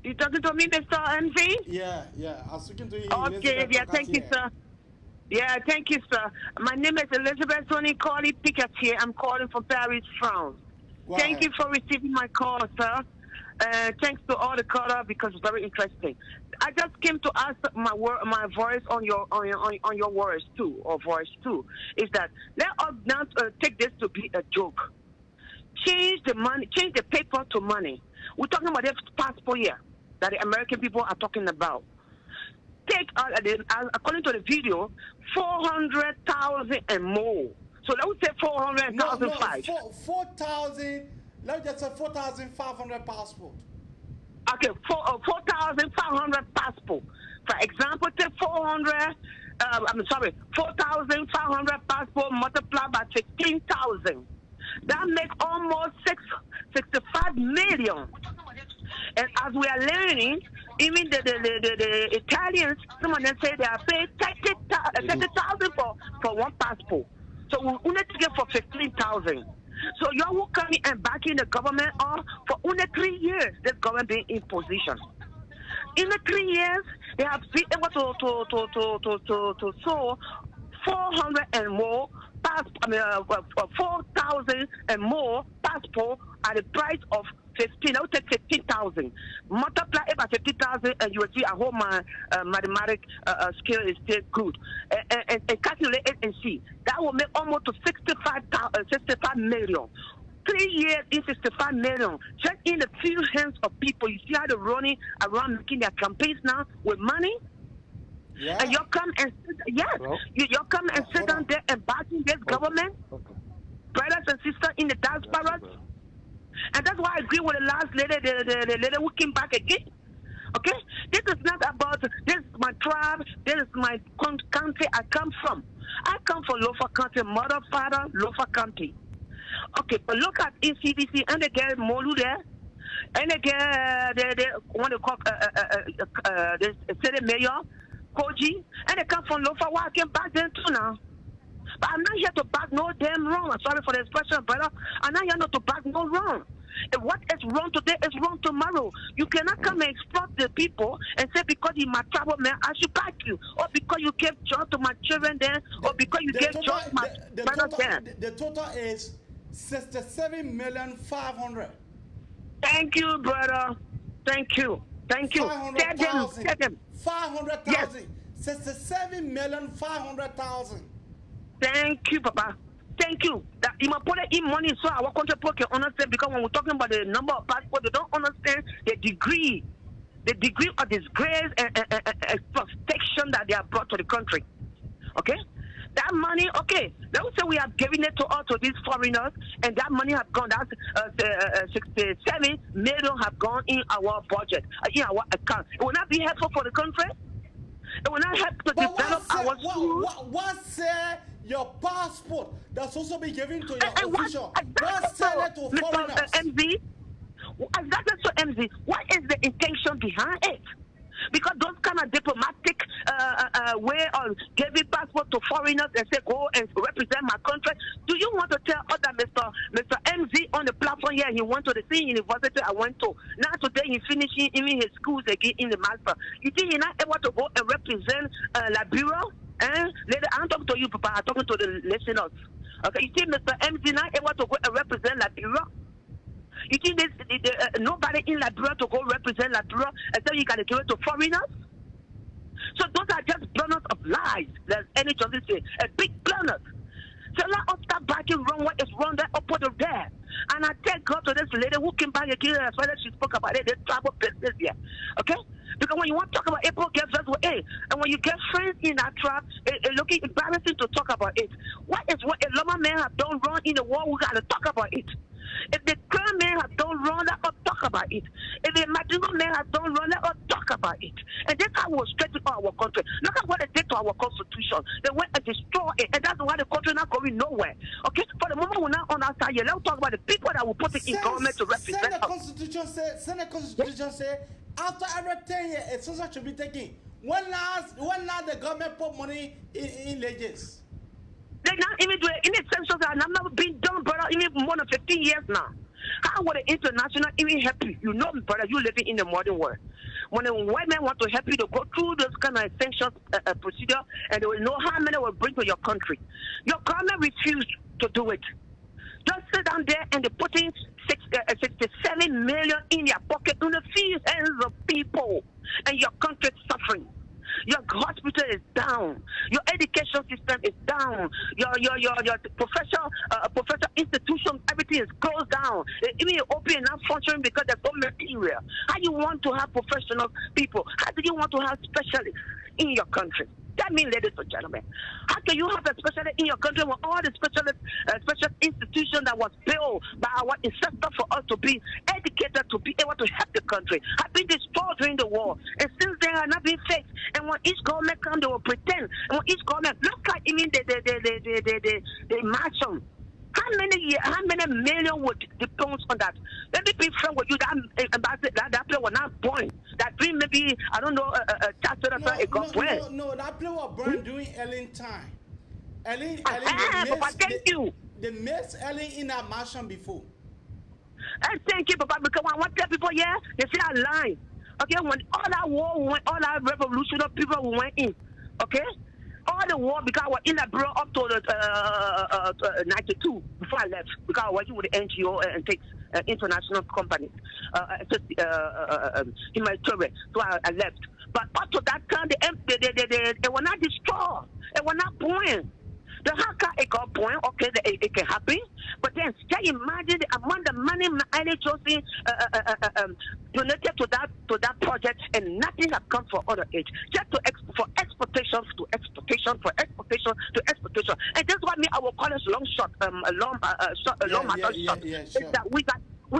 You talking to me, Mr. Envy? Yeah. I was speaking to you. Okay, thank you, sir. Yeah, thank you, sir. My name is Elizabeth Tony Corley Picatier. I'm calling from Paris, France. Thank you for receiving my call, sir. Thanks to all the caller because it's very interesting. I just came to ask my voice on your words too, or voice too. Is that let us not take this to be a joke. Change the money, change the paper to money. We're talking about this passport here that the American people are talking about. Take according to the video, 400,000 and more. So let's say 400,005. 4,000. Let's just say 4,500 passport. Okay, 4,500 passport. For example, take 4,500 passport multiplied by 15,000. That makes almost 65 million. And as we are learning, even the Italians, some of them say they are paying 30,000 for one passport. So we need to get for 15,000. So you will come in and back in the government for only 3 years, this government being in position. In the 3 years, they have been able to sow 400 and more 4,000 and more passport at the price of 15. I would take 15,000. Multiply it by 50,000, and you will see. I hope my mathematic skill is still good. And calculate it and see. That will make almost to 65 million. 3 years in 65 million. Just in a few hands of people. You see how they're running around making their campaigns now with money. Yeah. And you come and you come and sit down there and backing this government, brothers and sisters in the diaspora. And that's why I agree with the last lady, the lady who came back again. Okay, this is not about this is my tribe, this is my country I come from. I come from Lofa County, mother, father, Lofa County. Okay, but look at CDC and they get Molu there, and they get they want to call the city mayor. Koji, and they come from Lofa. Why I came back then too now? But I'm not here to back no damn wrong. I'm sorry for the expression, brother. I'm not here not to back no wrong. And what is wrong today is wrong tomorrow. You cannot come and exploit the people and say because you're my trouble man, I should back you, or because you gave job to my children then, or because you gave job to my brother then. The total is 67,500,000. Thank you, brother. Thank you. Thank you. Tell them. 500,000. 67,500,000. Thank you, Papa. Thank you. That you must put it in money so our country people can understand, because when we're talking about the number of passports, they don't understand the degree of disgrace and protection that they have brought to the country. Okay? That money, okay, let's say we have given it to all to these foreigners, and that money have gone, that's 67 million have gone in our budget, in our account. It will not be helpful for the country. It will not help to develop our schools. What say your passport that's also be given to your official? What say that to foreigners? MZ, exactly so MZ, what is the intention behind it? Because those kind of diplomatic way of giving passport to foreigners and say go and represent my country. Do you want to tell other Mr. MZ on the platform here? He went to the same university I went to. Now today he's finishing even his schools again in the master. You think he's not able to go and represent Liberia? Later, I'm talking to you, Papa. I'm talking to the listeners. Okay, you think Mr. MZ not able to go and represent Liberia? You think nobody in Liberia to go represent Liberia and so you can give it to foreigners? So those are just blunders of lies. There's any journalist say a big blunders. So let us start backing wrong what is wrong there or put it there. And I thank God to this lady who came back again as well as she spoke about it, the travel business here. Okay? Because when you want to talk about April gets us with A, and when you get friends in that trap, it's looking embarrassing to talk about it. What is what a Loma man have done wrong in the world? We got to talk about it. If the current man has done wrong, let us talk about it. If the Maduro man has done wrong, let us talk about it. And that's how we'll straighten our country. Look at what they did to our constitution. They went and destroyed it, and that's why the country not going nowhere. Okay? For the moment we're not on our side here, let's talk about the people that will put it in government to represent us. Senate Constitution say after every 10 years, a census should be taken. When last the government put money in leges? They not even do it in the census that have not been done, brother, even more than 15 years now. How would the international even help you? You know, brother, you living in the modern world. When a white man want to help you to go through those kind of sanctions procedure, and they will know how many will bring to your country. Your government refused to do it. Just sit down there and they're putting 67 million in your pocket in the few hands of people, and your country is suffering. Your hospital is down. Your education system is down. Your professional institution, everything is closed down. Even your OP is not functioning because there's no material. How you want to have professional people? How do you want to have specialists in your country? Tell me, ladies and gentlemen, how can you have a specialist in your country when all the special institution that was built by our ancestors for us to be educated, to be able to help the country, have been destroyed during the war, and since they are not being fixed? And when each government comes, they will pretend. And when each government, look like even they march on. How many million would depend on that? Let me be frank with you. That plane was not born. That dream maybe, I don't know, no, that plane was born during Ellen time. Ellen, they missed Ellen in that mansion before. And thank you, Papa, because I want to tell people, yeah, they say I lie. Okay, when all that war went, all that revolutionary people went in, okay? All the war, because I was in that bureau up to the 92 before I left, because I was working with the NGO and takes international companies, humanitarian. So I left. But up to that time, they were not destroyed. They were not born. The hacker it got point, okay, it can happen. But then can you imagine the amount of money Early Johnson donated to that project, and nothing has come for other age. Just for exportation to exportation, for exportation to exportation. And that's what I will call it long shot, long shot. Sure. That we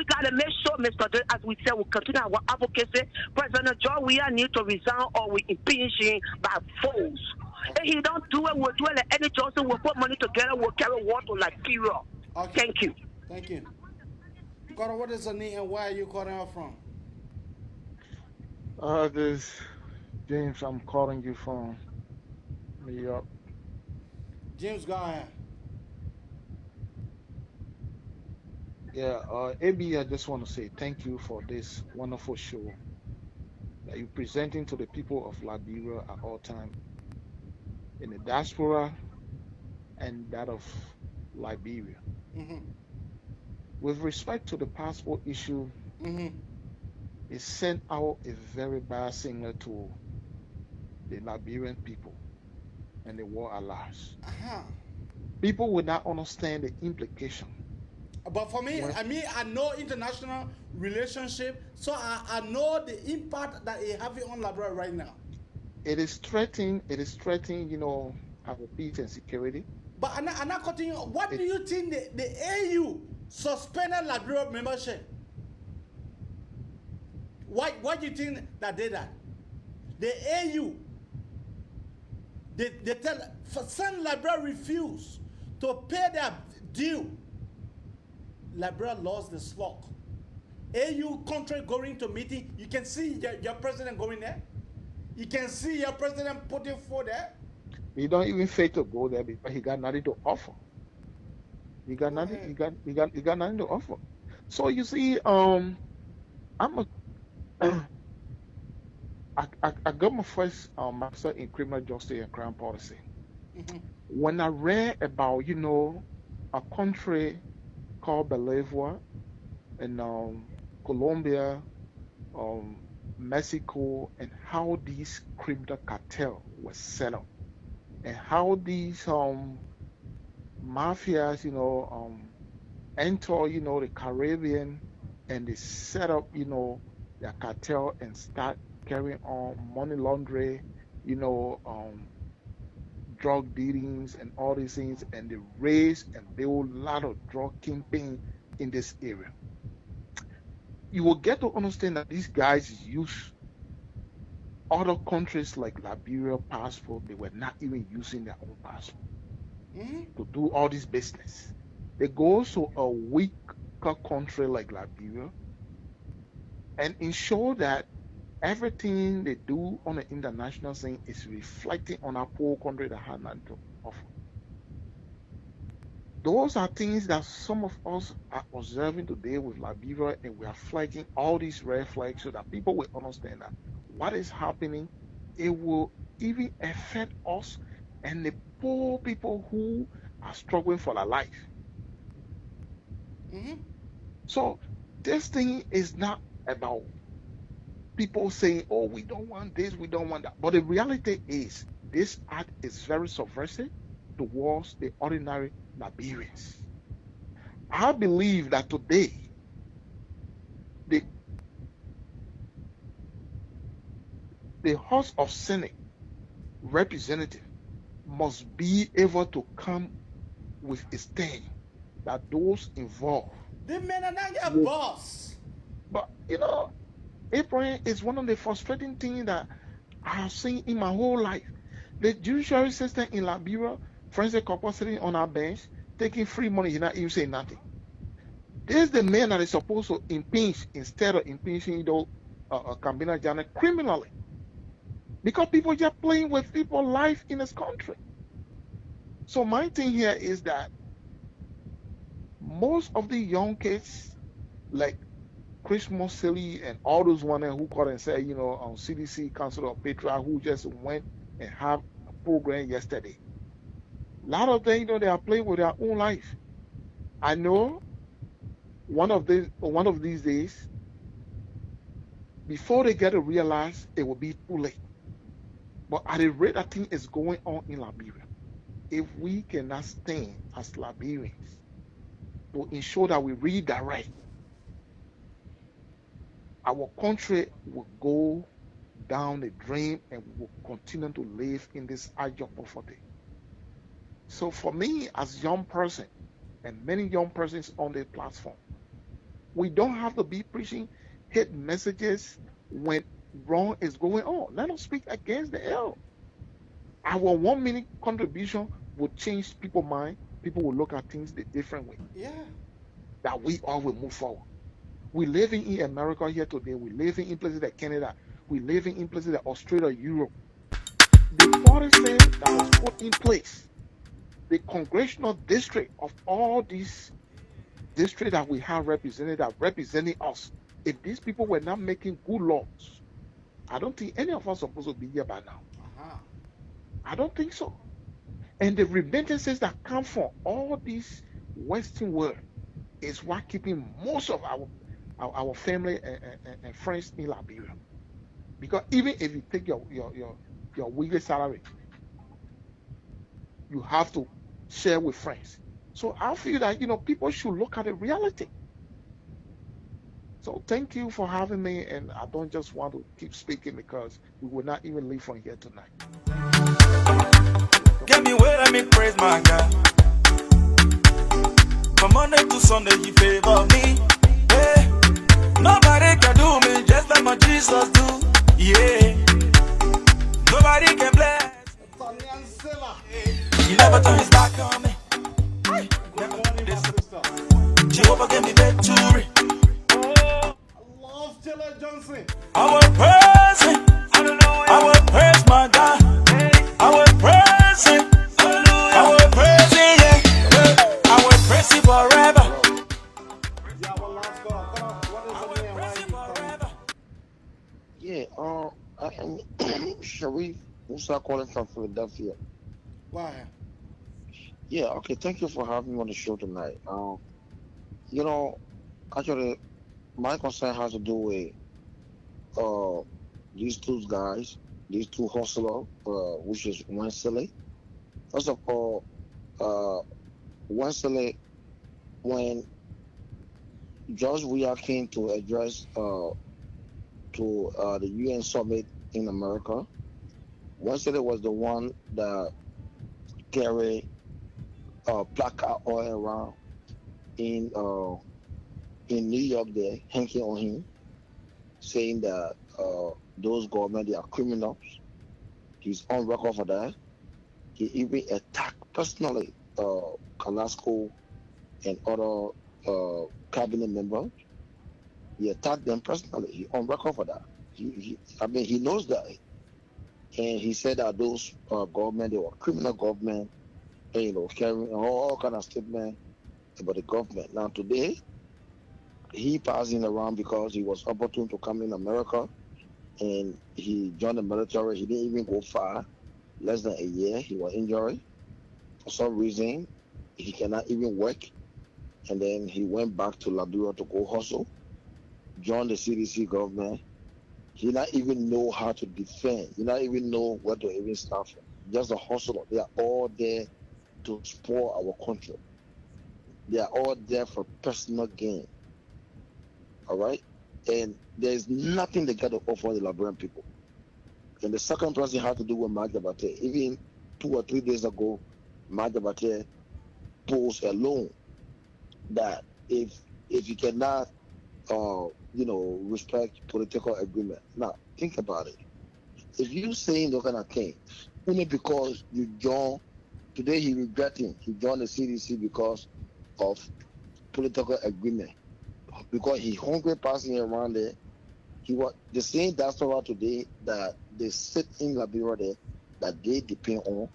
got to make sure, Mr. D, as we say, we continue our advocacy. President John, we need to resign or we impeach him by force. If he don't do it, we'll do it like Eddie Johnson. We'll put money together. We'll carry water like period. Okay. Thank you. Thank you. Carter, what is the name and where are you calling out from? This James. I'm calling you from New York. James, go ahead. Yeah, AB, I just want to say thank you for this wonderful show that you're presenting to the people of Liberia at all times, in the diaspora and that of Liberia. Mm-hmm. With respect to the passport issue, it sent out a very bad signal to the Liberian people and the war allies. People would not understand the implication. But for me, I know international relationship, so I know the impact that it having on Liberia right now. It is threatening, our peace and security. But I'm not cutting you. What do you think the AU suspended Liberia membership? Why do you think that did that? The AU, they tell, some Liberia refuse to pay their due. Liberia lost the slot. AU country going to meeting, you can see your president going there. You can see your president putting forward there. He don't even fail to go there because he got nothing to offer. He got nothing. He got nothing to offer. So you see, I got my first master in criminal justice and crime policy. When I read about a country called Bolivia in Colombia, Mexico, and how these criminal cartel was set up, and how these mafias, enter, the Caribbean, and they set up, their cartel and start carrying on money laundering, drug dealings and all these things, and they raise and build a lot of drug kingpin in this area. You will get to understand that these guys use other countries like Liberia passport. They were not even using their own passport to do all this business. They go to a weaker country like Liberia and ensure that everything they do on the international scene is reflecting on our poor country that has nothing to offer. Those are things that some of us are observing today with Liberia, and we are flagging all these red flags so that people will understand that what is happening, it will even affect us and the poor people who are struggling for their life. So this thing is not about people saying, oh, we don't want this, we don't want that. But the reality is, this act is very subversive towards the ordinary Liberians. I believe that today, the House of Senate representative must be able to come with a stand that those involved. They may not get boss. But Abraham is one of the frustrating things that I have seen in my whole life. The judiciary system in Liberia, Francis Copper sitting on our bench, taking free money, he not even say nothing. This is the man that is supposed to impeach instead of impeaching Kambina Janet criminally. Because people just playing with people's life in this country. So my thing here is that most of the young kids, like Chris Moseley and all those one who call and say, on CDC Council of Patriot, who just went and have a program yesterday. A lot of them, they are playing with their own life. I know one of these days, before they get to realize, it will be too late. But at the rate that thing is going on in Liberia, if we cannot stand as Liberians to ensure that we redirect, our country will go down the drain and we will continue to live in this age of poverty. So for me, as a young person, and many young persons on the platform, we don't have to be preaching hate messages when wrong is going on. Let us speak against the ill. Our 1 minute contribution will change people's mind. People will look at things the different way. Yeah. That we all will move forward. We're living in America here today. We're living in places like Canada. We're living in places like Australia, Europe. The policy that was put in place, the congressional district of all these districts that we have represented, that representing us, if these people were not making good laws, I don't think any of us are supposed to be here by now. I don't think so. And the remittances that come from all these Western world is what keeping most of our family and friends in Liberia. Because even if you take your weekly salary, you have to share with friends. So I feel that people should look at the reality. So thank you for having me, and I don't just want to keep speaking because we will not even leave from here tonight. Get me where let me praise my God. From Monday to Sunday, He favor me. Hey, nobody can do me just like my Jesus do. Yeah, nobody can bless. He never turn His back on me. Jehovah gave me victory. Love Taylor Johnson. I will praise Him. I will praise my God. I will praise Him. I will praise Him. Yeah. I will praise Him forever. Yeah, I'm Sharif Musa calling from Philadelphia. Why? Yeah, okay, thank you for having me on the show tonight. Actually, my concern has to do with these two guys, these two hustlers, which is Wesley. First of all, Wesley, when George Weah came to address to the UN summit in America, Wesley was the one that carried placard all around in New York there, hanging on him, saying that those government, they are criminals. He's on record for that. He even attacked personally Carrasco and other cabinet members. He attacked them personally. He on record for that. He knows that. And he said that those government, they were criminal government, and, carrying all kind of statement about the government. Now today, he passing around because he was opportune to come in America, and he joined the military. He didn't even go far, less than a year. He was injured. For some reason, he cannot even work. and then he went back to Liberia to go hustle, joined the CDC government. He not even know how to defend. He not even know where to even start from. Just a hustler. They are all there to spoil our country. They are all there for personal gain. All right? And there's nothing they got to offer the Liberian people. And the second person had to do with Majabate. Even 2 or 3 days ago, Majabate posed a loan that if you cannot respect political agreement. Now, think about it. If you saying those kind of thing, only because you joined, today he regretting, he joined the CDC because of political agreement. Because he hungry passing around there. He was the same diaspora today that they sit in Liberia there, that they depend on,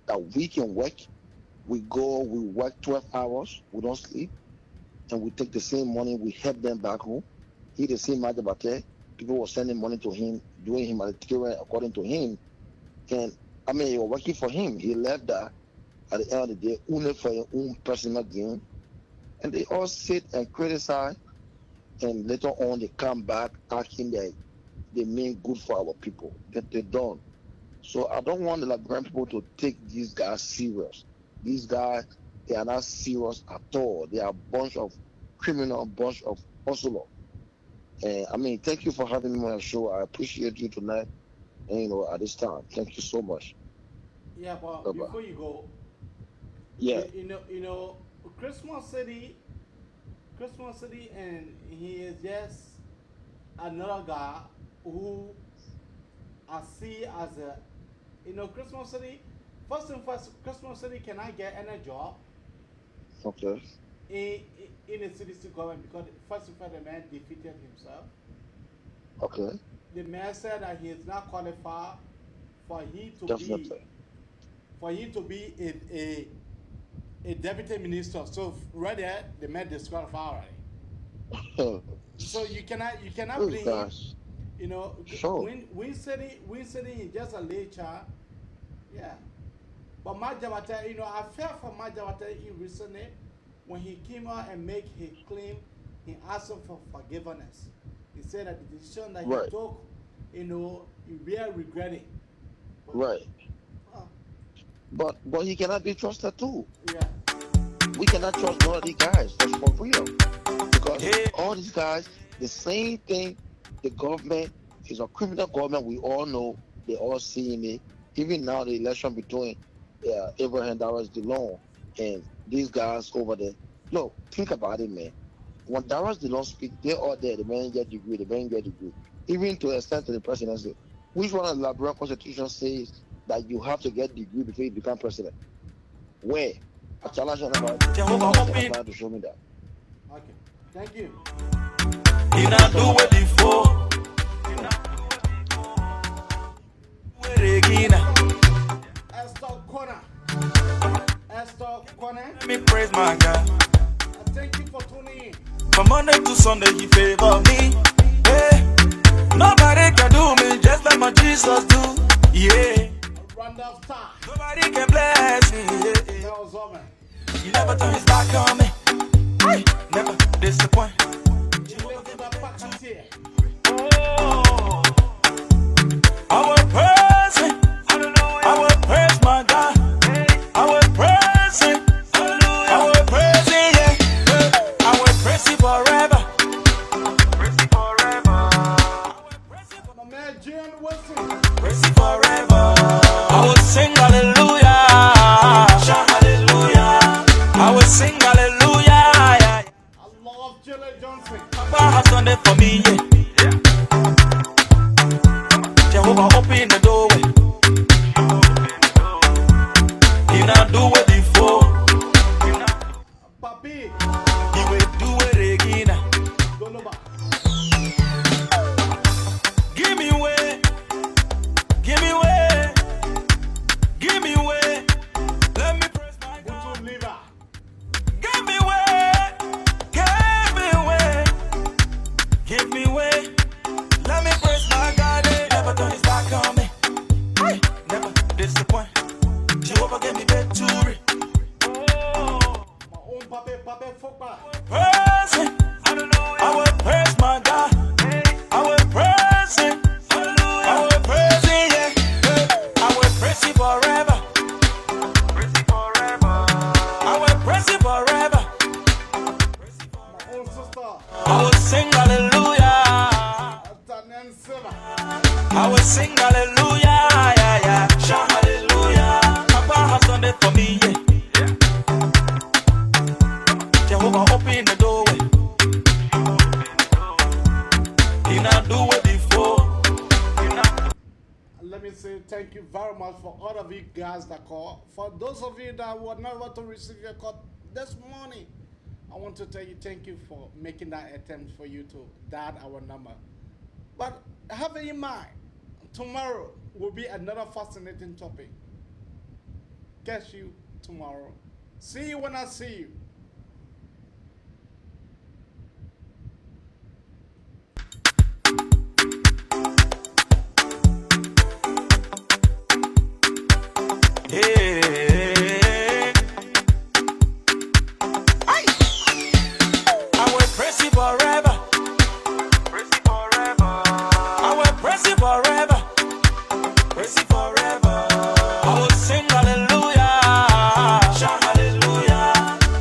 that we can work. We work 12 hours, we don't sleep, and we take the same money, we help them back home. He the same Majabate. People were sending money to him, doing humanitarian according to him. And I mean, they were working for him. He left that at the end of the day only for his own personal gain. And they all sit and criticize, and later on they come back acting that they mean good for our people. That they don't. So I don't want the Liberian people to take these guys serious. These guys, they are not serious at all. They are a bunch of criminal, bunch of hustlers. I mean, thank you for having me on the show. I appreciate you tonight. And, at this time, thank you so much. Yeah, but Bye-bye. before you go, Yeah. you know, Christmas City, and he is just another guy who I see as a, Christmas City. First and first, Christmas City cannot get any job. Okay. In the CDC government, because first and first the man defeated himself. Okay. The man said that he is not qualified for him to Definitely. be a deputy minister. So right there, the man disqualified already. So you cannot blame him. Sure. Win City is just a late child. Yeah. But Majabate, I felt for Majabate recently when he came out and make his claim. He asked him for forgiveness. He said that the decision that Right. he took, he really regret it. Right. But he cannot be trusted too. Yeah. We cannot trust none of these guys. That's for real. Because all these guys, the same thing, the government is a criminal government. We all know. They all seeing it. Even now, the election between Abraham Darius DeLong and these guys over there. Look, think about it, man. When Darius DeLong speak, they all there. The man get degree. The man get degree. Even to the extent to the presidency. Which one of the Liberian Constitution says that you have to get degree before you become president? Where? I challenge anybody to show me that. Okay. Thank you. You not do it before. Esther Corner. Let me praise my God. Thank you for tuning in. From Monday to Sunday, He favor me. Hey, nobody can do me just like my Jesus do. Yeah. Randolph Star. Nobody can bless me. Yeah. That was over. He never turn his back on me. Hey, never disappoint. Oh, I will praise Him. I will praise my God. I will praise Him. I will praise Him. Yeah. I will praise Him forever. Praise Him forever. My man Jan Wilson. Praise Him forever. I will sing hallelujah. Shout hallelujah. I will sing hallelujah. Yeah. I love Jilly Johnson. Papa has done it for me. Yeah. Jehovah open the doorway. He not do it before. Papi. He will do it again. Give me way. Give me way. Give me way. Let me press my God. Give me way. Give me way. Give me way. you very much for all of you guys that call. For those of you that were not able to receive your call this morning, I want to tell you thank you for making that attempt for you to dial our number. But have it in mind, tomorrow will be another fascinating topic. Catch you tomorrow. See you when I see you. Hey, I will praise you forever. Praise you forever. I will praise you forever. Praise you forever. I will sing hallelujah. Shout hallelujah.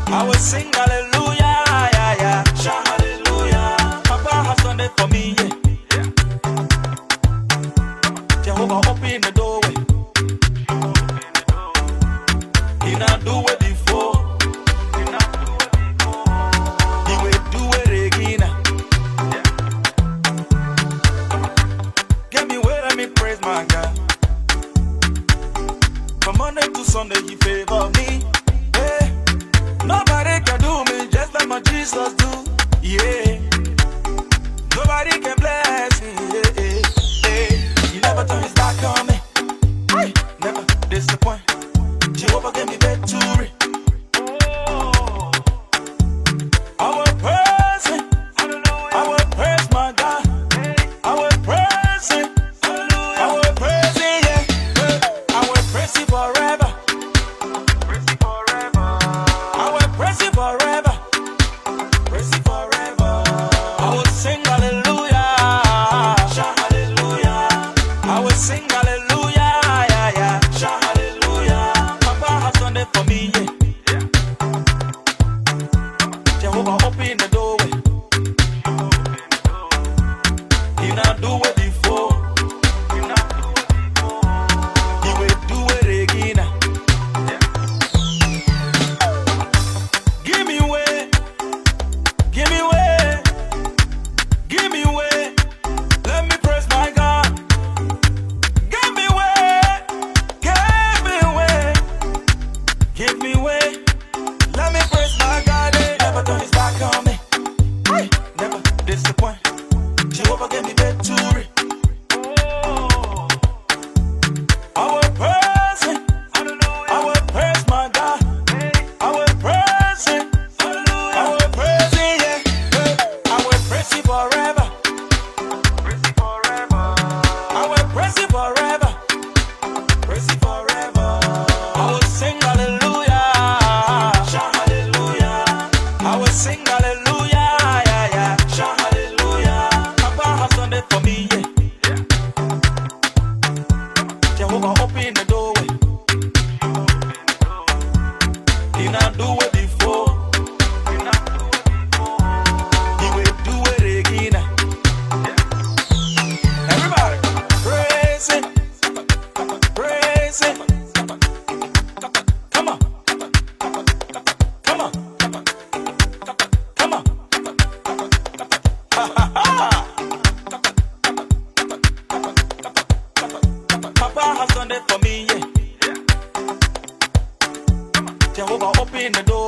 I will sing hallelujah. Yeah, yeah. Shout hallelujah. Papa has done it for me. Yeah. Jehovah open the doorway. He not do it before. He will do it again. Get me where let me praise my God. From Monday to Sunday he favor me. Hey, nobody can do me just like my Jesus do. Yeah, nobody can bless me. Yeah, yeah, yeah. He never turn his back on me. Hey, never disappoint. Jehovah gave me victory. I will praise him. I will praise my God. I will praise him. I will praise him. Yeah. I will praise him forever. I will praise him forever. Praise him forever. I will sing hallelujah. Shout hallelujah. I will sing hallelujah. Yeah, yeah. Shout hallelujah. Papa has done it for me. Yeah. Jehovah open the doorway. He not do it before. He will do it again. Give me way. Give me way. Give me way. Let me praise my God. Give me way. Give me way. Give me way. Let me praise my God. Never turn his back on me. Hey, never disappoint. Jehovah gave me victory. I will praise him. I will praise my God. I will praise him. I will praise him. Yeah. I will praise him forever. I will praise him forever. Praise him forever. I will sing hallelujah. Shout hallelujah. I will sing hallelujah. Yeah, yeah. Shout hallelujah. Papa has done it for me. Yeah. Jehovah open the doorway. He not do it before. He will do it again. Everybody, praise it. Praise it. Come on. Come on. Come on. Ha ha ha. Papa has done it for me, yeah. Jehovah open the door.